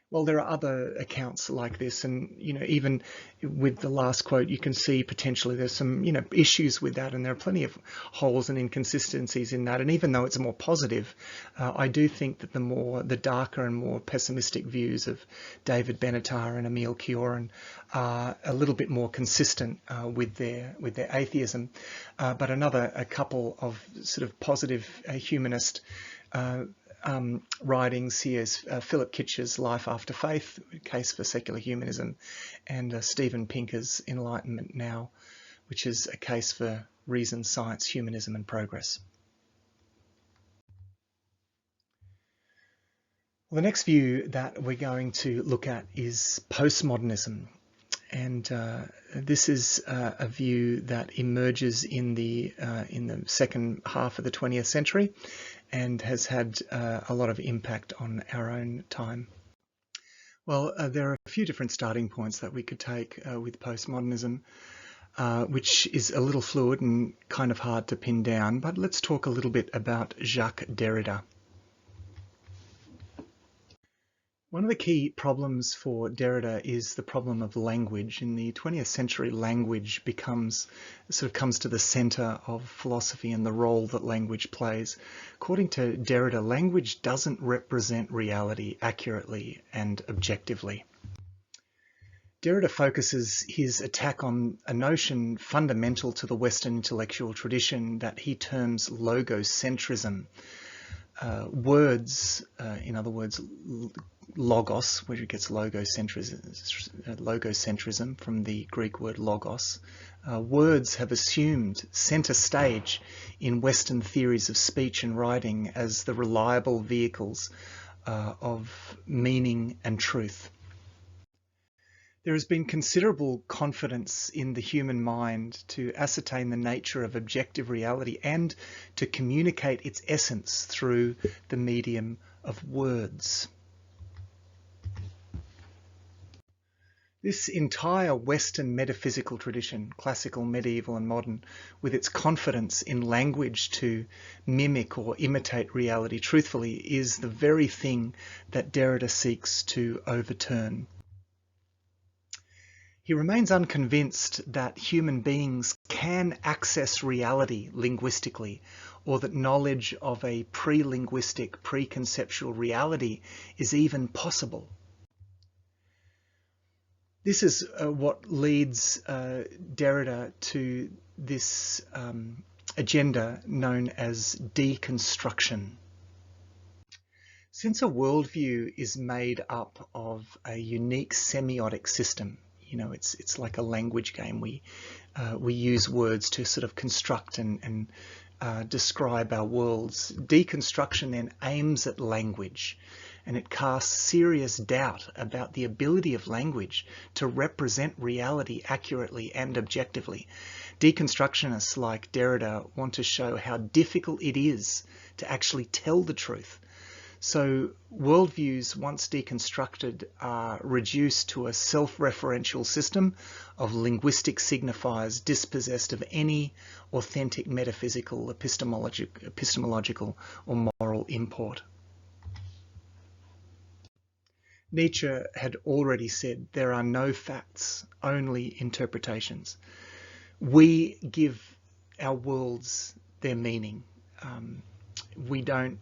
Speaker 1: Well, there are other accounts like this, and even with the last quote, you can see potentially there's some issues with that, and there are plenty of holes and inconsistencies in that. And even though it's more positive, I do think that the darker and more pessimistic views of David Benatar and Emile Cioran are a little bit more consistent with their atheism. But a couple of sort of positive humanist writings here is Philip Kitcher's Life After Faith, Case for Secular Humanism, and Steven Pinker's Enlightenment Now, which is a case for reason, science, humanism, and progress. Well, the next view that we're going to look at is postmodernism. And this is a view that emerges in the second half of the 20th century and has had a lot of impact on our own time. Well, there are a few different starting points that we could take with postmodernism, which is a little fluid and kind of hard to pin down, but let's talk a little bit about Jacques Derrida. One of the key problems for Derrida is the problem of language. In the 20th century, language comes to the center of philosophy and the role that language plays. According to Derrida, language doesn't represent reality accurately and objectively. Derrida focuses his attack on a notion fundamental to the Western intellectual tradition that he terms logocentrism. Words, in other words, logos, where it gets logocentrism from the Greek word logos. Words have assumed center stage in Western theories of speech and writing as the reliable vehicles of meaning and truth. There has been considerable confidence in the human mind to ascertain the nature of objective reality and to communicate its essence through the medium of words. This entire Western metaphysical tradition, classical, medieval and modern, with its confidence in language to mimic or imitate reality truthfully, is the very thing that Derrida seeks to overturn. He remains unconvinced that human beings can access reality linguistically, or that knowledge of a pre-linguistic, pre-conceptual reality is even possible. This is what leads Derrida to this agenda known as deconstruction. Since a worldview is made up of a unique semiotic system, it's like a language game. We use words to sort of construct and describe our worlds. Deconstruction then aims at language, and it casts serious doubt about the ability of language to represent reality accurately and objectively. Deconstructionists like Derrida want to show how difficult it is to actually tell the truth. So worldviews, once deconstructed, are reduced to a self-referential system of linguistic signifiers dispossessed of any authentic metaphysical, epistemological or moral import. Nietzsche had already said there are no facts, only interpretations. We give our worlds their meaning. We don't,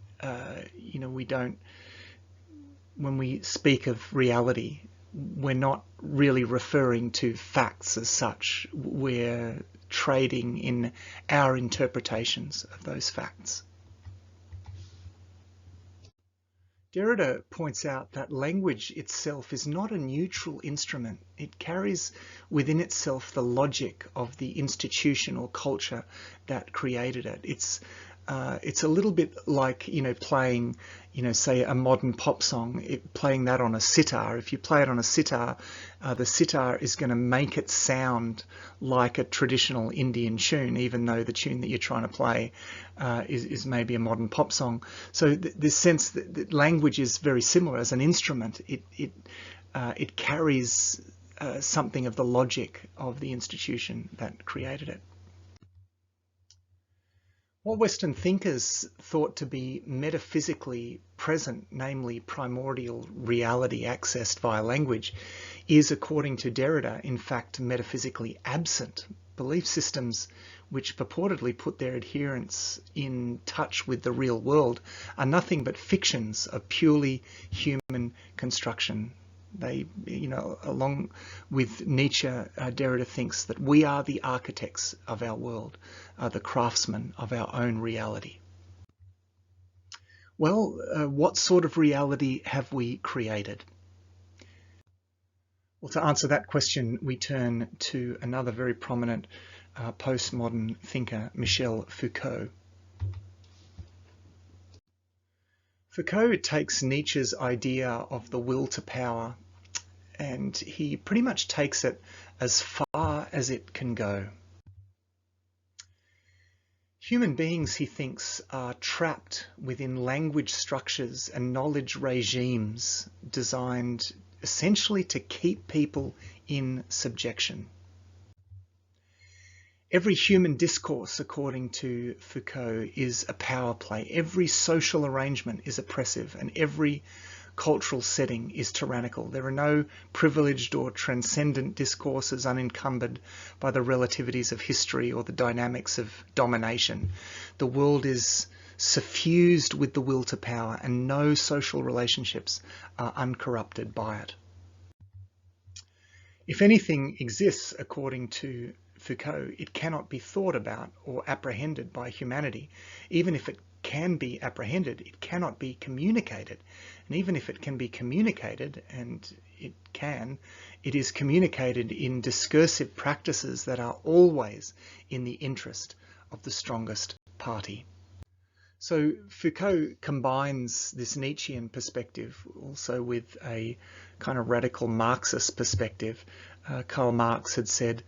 Speaker 1: when we speak of reality, we're not really referring to facts as such. We're trading in our interpretations of those facts. Derrida points out that language itself is not a neutral instrument. It carries within itself the logic of the institution or culture that created it. It's It's a little bit like, playing, say a modern pop song, playing that on a sitar. If you play it on a sitar, the sitar is going to make it sound like a traditional Indian tune, even though the tune that you're trying to play is maybe a modern pop song. So this sense that language is very similar as an instrument. It carries something of the logic of the institution that created it. What Western thinkers thought to be metaphysically present, namely primordial reality accessed via language, is, according to Derrida, in fact metaphysically absent. Belief systems which purportedly put their adherents in touch with the real world are nothing but fictions of purely human construction. They, along with Nietzsche, Derrida thinks that we are the architects of our world, the craftsmen of our own reality. Well, what sort of reality have we created? Well, to answer that question, we turn to another very prominent postmodern thinker, Michel Foucault. Foucault takes Nietzsche's idea of the will to power, and he pretty much takes it as far as it can go. Human beings, he thinks, are trapped within language structures and knowledge regimes designed essentially to keep people in subjection. Every human discourse, according to Foucault, is a power play. Every social arrangement is oppressive, and every cultural setting is tyrannical. There are no privileged or transcendent discourses unencumbered by the relativities of history or the dynamics of domination. The world is suffused with the will to power, and no social relationships are uncorrupted by it. If anything exists, according to Foucault, it cannot be thought about or apprehended by humanity. Even if it can be apprehended, it cannot be communicated. And even if it can be communicated, and it is communicated in discursive practices that are always in the interest of the strongest party. So Foucault combines this Nietzschean perspective also with a kind of radical Marxist perspective. Karl Marx had said,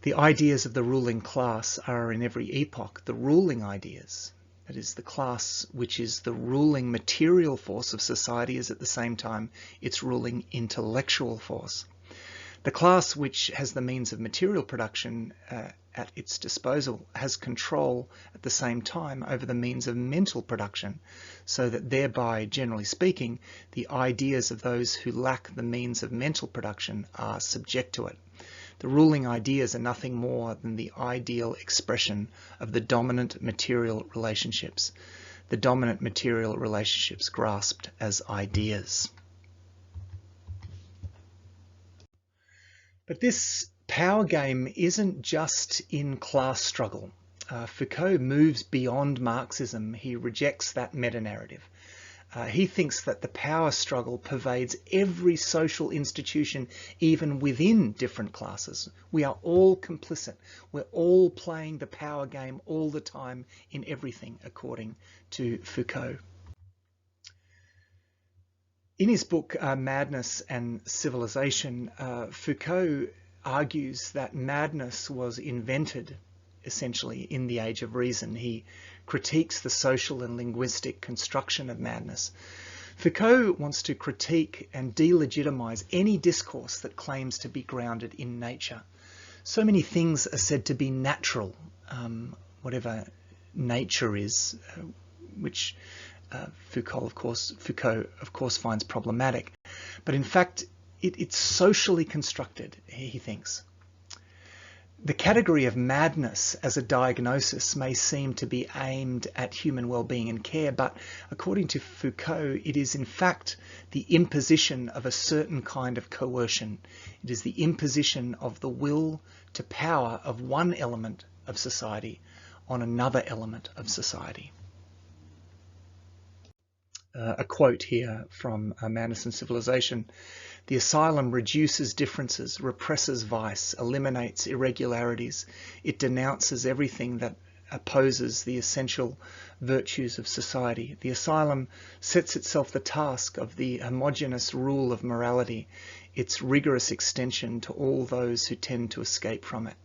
Speaker 1: "The ideas of the ruling class are in every epoch the ruling ideas." That is, the class which is the ruling material force of society is at the same time its ruling intellectual force. The class which has the means of material production at its disposal has control at the same time over the means of mental production, so that thereby, generally speaking, the ideas of those who lack the means of mental production are subject to it. The ruling ideas are nothing more than the ideal expression of the dominant material relationships. The dominant material relationships grasped as ideas. But this power game isn't just in class struggle. Foucault moves beyond Marxism. He rejects that meta-narrative. He thinks that the power struggle pervades every social institution, even within different classes. We are all complicit. We're all playing the power game all the time in everything, according to Foucault. In his book, Madness and Civilization, Foucault argues that madness was invented essentially in the Age of Reason. He critiques the social and linguistic construction of madness. Foucault wants to critique and delegitimize any discourse that claims to be grounded in nature. So many things are said to be natural, whatever nature is, which Foucault of course finds problematic. But in fact, it's socially constructed, he thinks. The category of madness as a diagnosis may seem to be aimed at human well-being and care, but according to Foucault, it is in fact the imposition of a certain kind of coercion. It is the imposition of the will to power of one element of society on another element of society. A quote here from Madness and Civilization. "The asylum reduces differences, represses vice, eliminates irregularities. It denounces everything that opposes the essential virtues of society. The asylum sets itself the task of the homogeneous rule of morality, its rigorous extension to all those who tend to escape from it.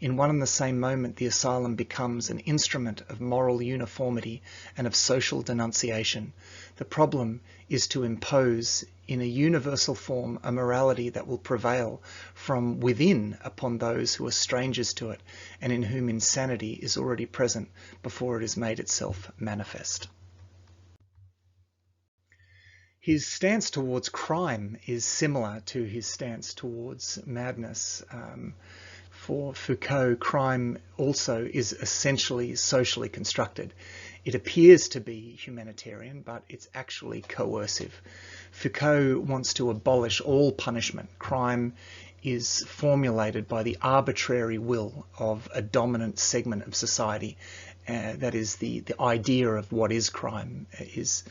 Speaker 1: In one and the same moment, the asylum becomes an instrument of moral uniformity and of social denunciation. The problem is to impose in a universal form a morality that will prevail from within upon those who are strangers to it and in whom insanity is already present before it has made itself manifest. His stance towards crime is similar to his stance towards madness. For Foucault, crime also is essentially socially constructed. It appears to be humanitarian, but it's actually coercive. Foucault wants to abolish all punishment. Crime is formulated by the arbitrary will of a dominant segment of society. That is, the idea of what is crime is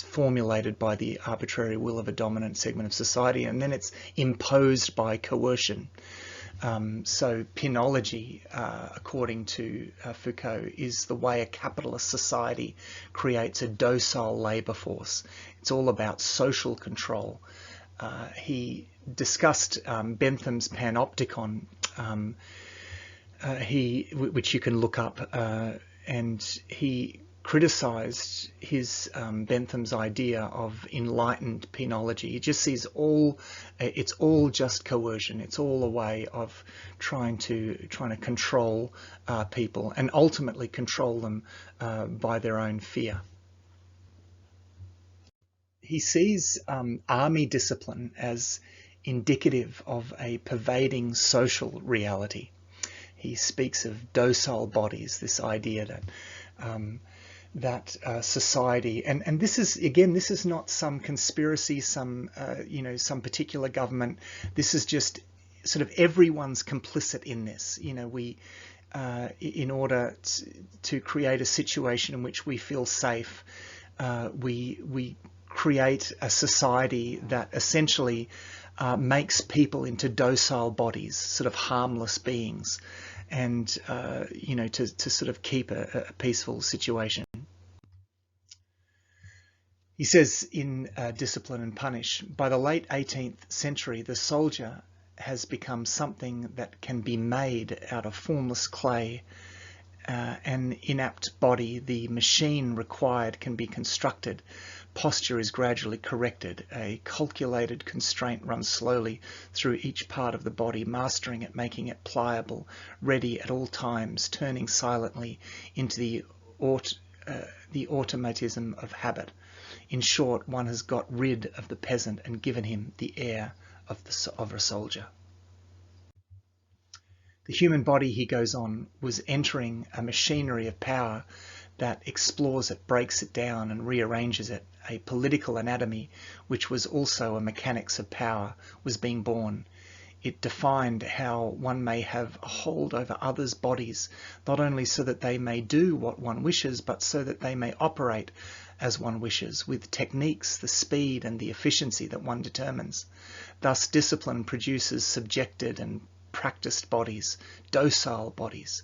Speaker 1: formulated by the arbitrary will of a dominant segment of society, and then it's imposed by coercion. So penology, according to Foucault, is the way a capitalist society creates a docile labour force. It's all about social control. He discussed Bentham's panopticon, which you can look up, and he criticised his Bentham's idea of enlightened penology. He just sees it's all just coercion. It's all a way of trying to control people and ultimately control them by their own fear. He sees army discipline as indicative of a pervading social reality. He speaks of docile bodies, this idea that society, and this is not some conspiracy, some particular government. This is just sort of everyone's complicit in this. We in order to create a situation in which we feel safe, we create a society that essentially makes people into docile bodies, sort of harmless beings, and to sort of keep a peaceful situation. He says in Discipline and Punish, by the late 18th century, the soldier has become something that can be made out of formless clay. An inapt body, the machine required can be constructed. Posture is gradually corrected. A calculated constraint runs slowly through each part of the body, mastering it, making it pliable, ready at all times, turning silently into the automatism of habit. In short, one has got rid of the peasant and given him the air of a soldier. The human body, he goes on, was entering a machinery of power that explores it, breaks it down and rearranges it. A political anatomy, which was also a mechanics of power, was being born. It defined how one may have a hold over others' bodies, not only so that they may do what one wishes, but so that they may operate as one wishes, with techniques, the speed and the efficiency that one determines. Thus, discipline produces subjected and practiced bodies, docile bodies.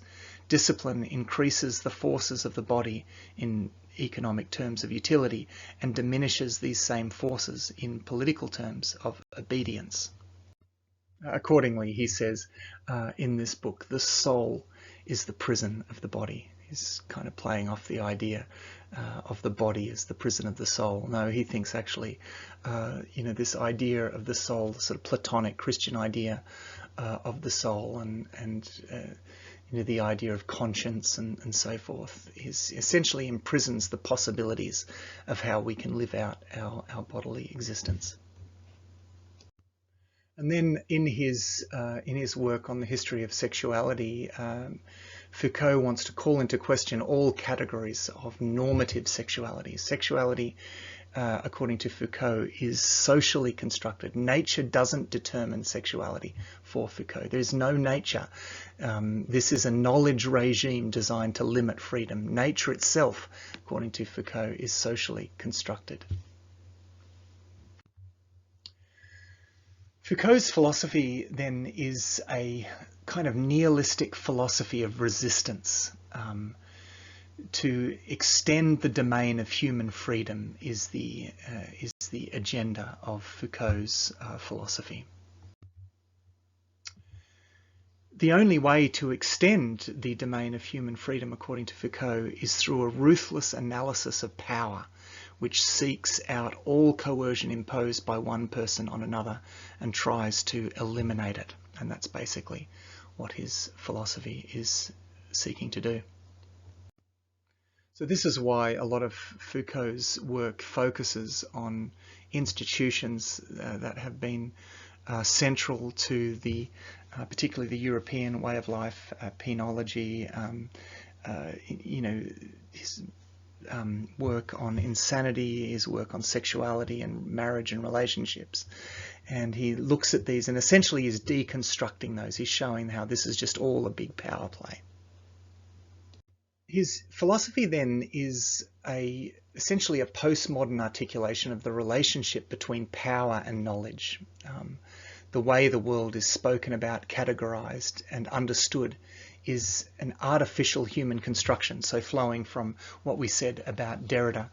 Speaker 1: Discipline increases the forces of the body in economic terms of utility and diminishes these same forces in political terms of obedience. Accordingly, he says in this book, the soul is the prison of the body. He's kind of playing off the idea of the body as the prison of the soul. No, he thinks actually, this idea of the soul, the sort of Platonic Christian idea of the soul, and the idea of conscience and so forth, is essentially imprisons the possibilities of how we can live out our bodily existence. And then in his work on the history of sexuality, Foucault wants to call into question all categories of normative sexuality. Sexuality, according to Foucault, is socially constructed. Nature doesn't determine sexuality for Foucault. There's no nature. This is a knowledge regime designed to limit freedom. Nature itself, according to Foucault, is socially constructed. Foucault's philosophy then is a kind of nihilistic philosophy of resistance. To extend the domain of human freedom is the agenda of Foucault's philosophy. The only way to extend the domain of human freedom, according to Foucault, is through a ruthless analysis of power, which seeks out all coercion imposed by one person on another and tries to eliminate it. And that's basically what his philosophy is seeking to do. So this is why a lot of Foucault's work focuses on institutions that have been central to the, particularly the European way of life, penology, his work on insanity, his work on sexuality and marriage and relationships. And he looks at these and essentially is deconstructing those. He's showing how this is just all a big power play. His philosophy then is essentially a postmodern articulation of the relationship between power and knowledge. The way the world is spoken about, categorized and understood is an artificial human construction. So flowing from what we said about Derrida,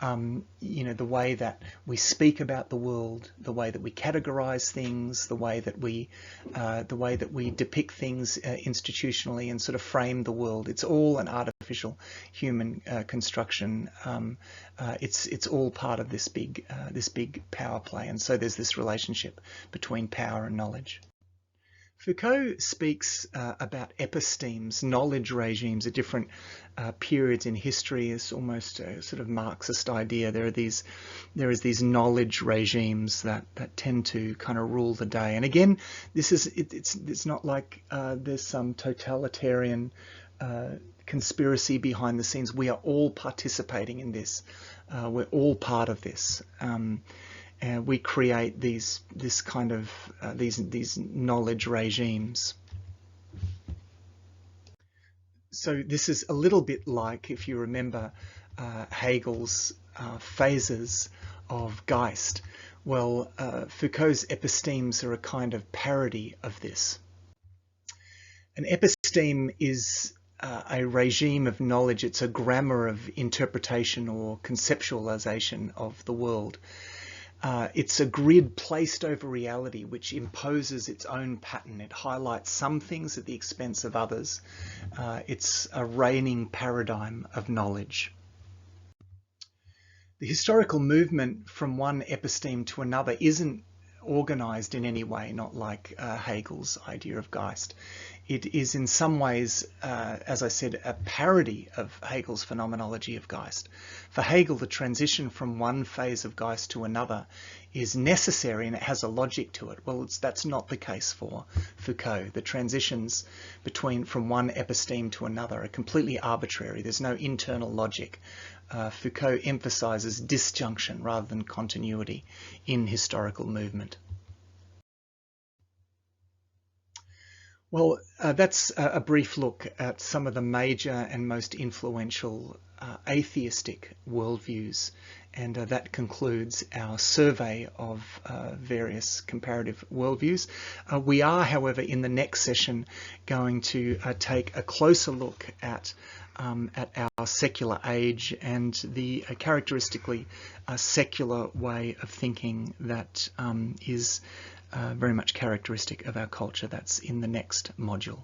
Speaker 1: the way that we speak about the world, the way that we categorize things, the way that we depict things institutionally and sort of frame the world. It's all an artificial human construction. It's all part of this big power play, and so there's this relationship between power and knowledge. Foucault speaks about epistemes, knowledge regimes at different periods in history. It's almost a sort of Marxist idea. There is these knowledge regimes that tend to kind of rule the day. And again, it's not like there's some totalitarian conspiracy behind the scenes. We are all participating in this. We're all part of this. And we create these knowledge regimes. So this is a little bit like, if you remember, Hegel's phases of Geist. Well, Foucault's epistemes are a kind of parody of this. An episteme is a regime of knowledge. It's a grammar of interpretation or conceptualization of the world. It's a grid placed over reality which imposes its own pattern. It highlights some things at the expense of others. It's a reigning paradigm of knowledge. The historical movement from one episteme to another isn't organized in any way, not like Hegel's idea of Geist. It is in some ways, as I said, a parody of Hegel's phenomenology of Geist. For Hegel, the transition from one phase of Geist to another is necessary and it has a logic to it. Well, that's not the case for Foucault. The transitions from one episteme to another are completely arbitrary. There's no internal logic. Foucault emphasizes disjunction rather than continuity in historical movement. Well, that's a brief look at some of the major and most influential atheistic worldviews, and that concludes our survey of various comparative worldviews. We are, however, in the next session going to take a closer look at our secular age and the characteristically secular way of thinking that is very much characteristic of our culture. That's in the next module.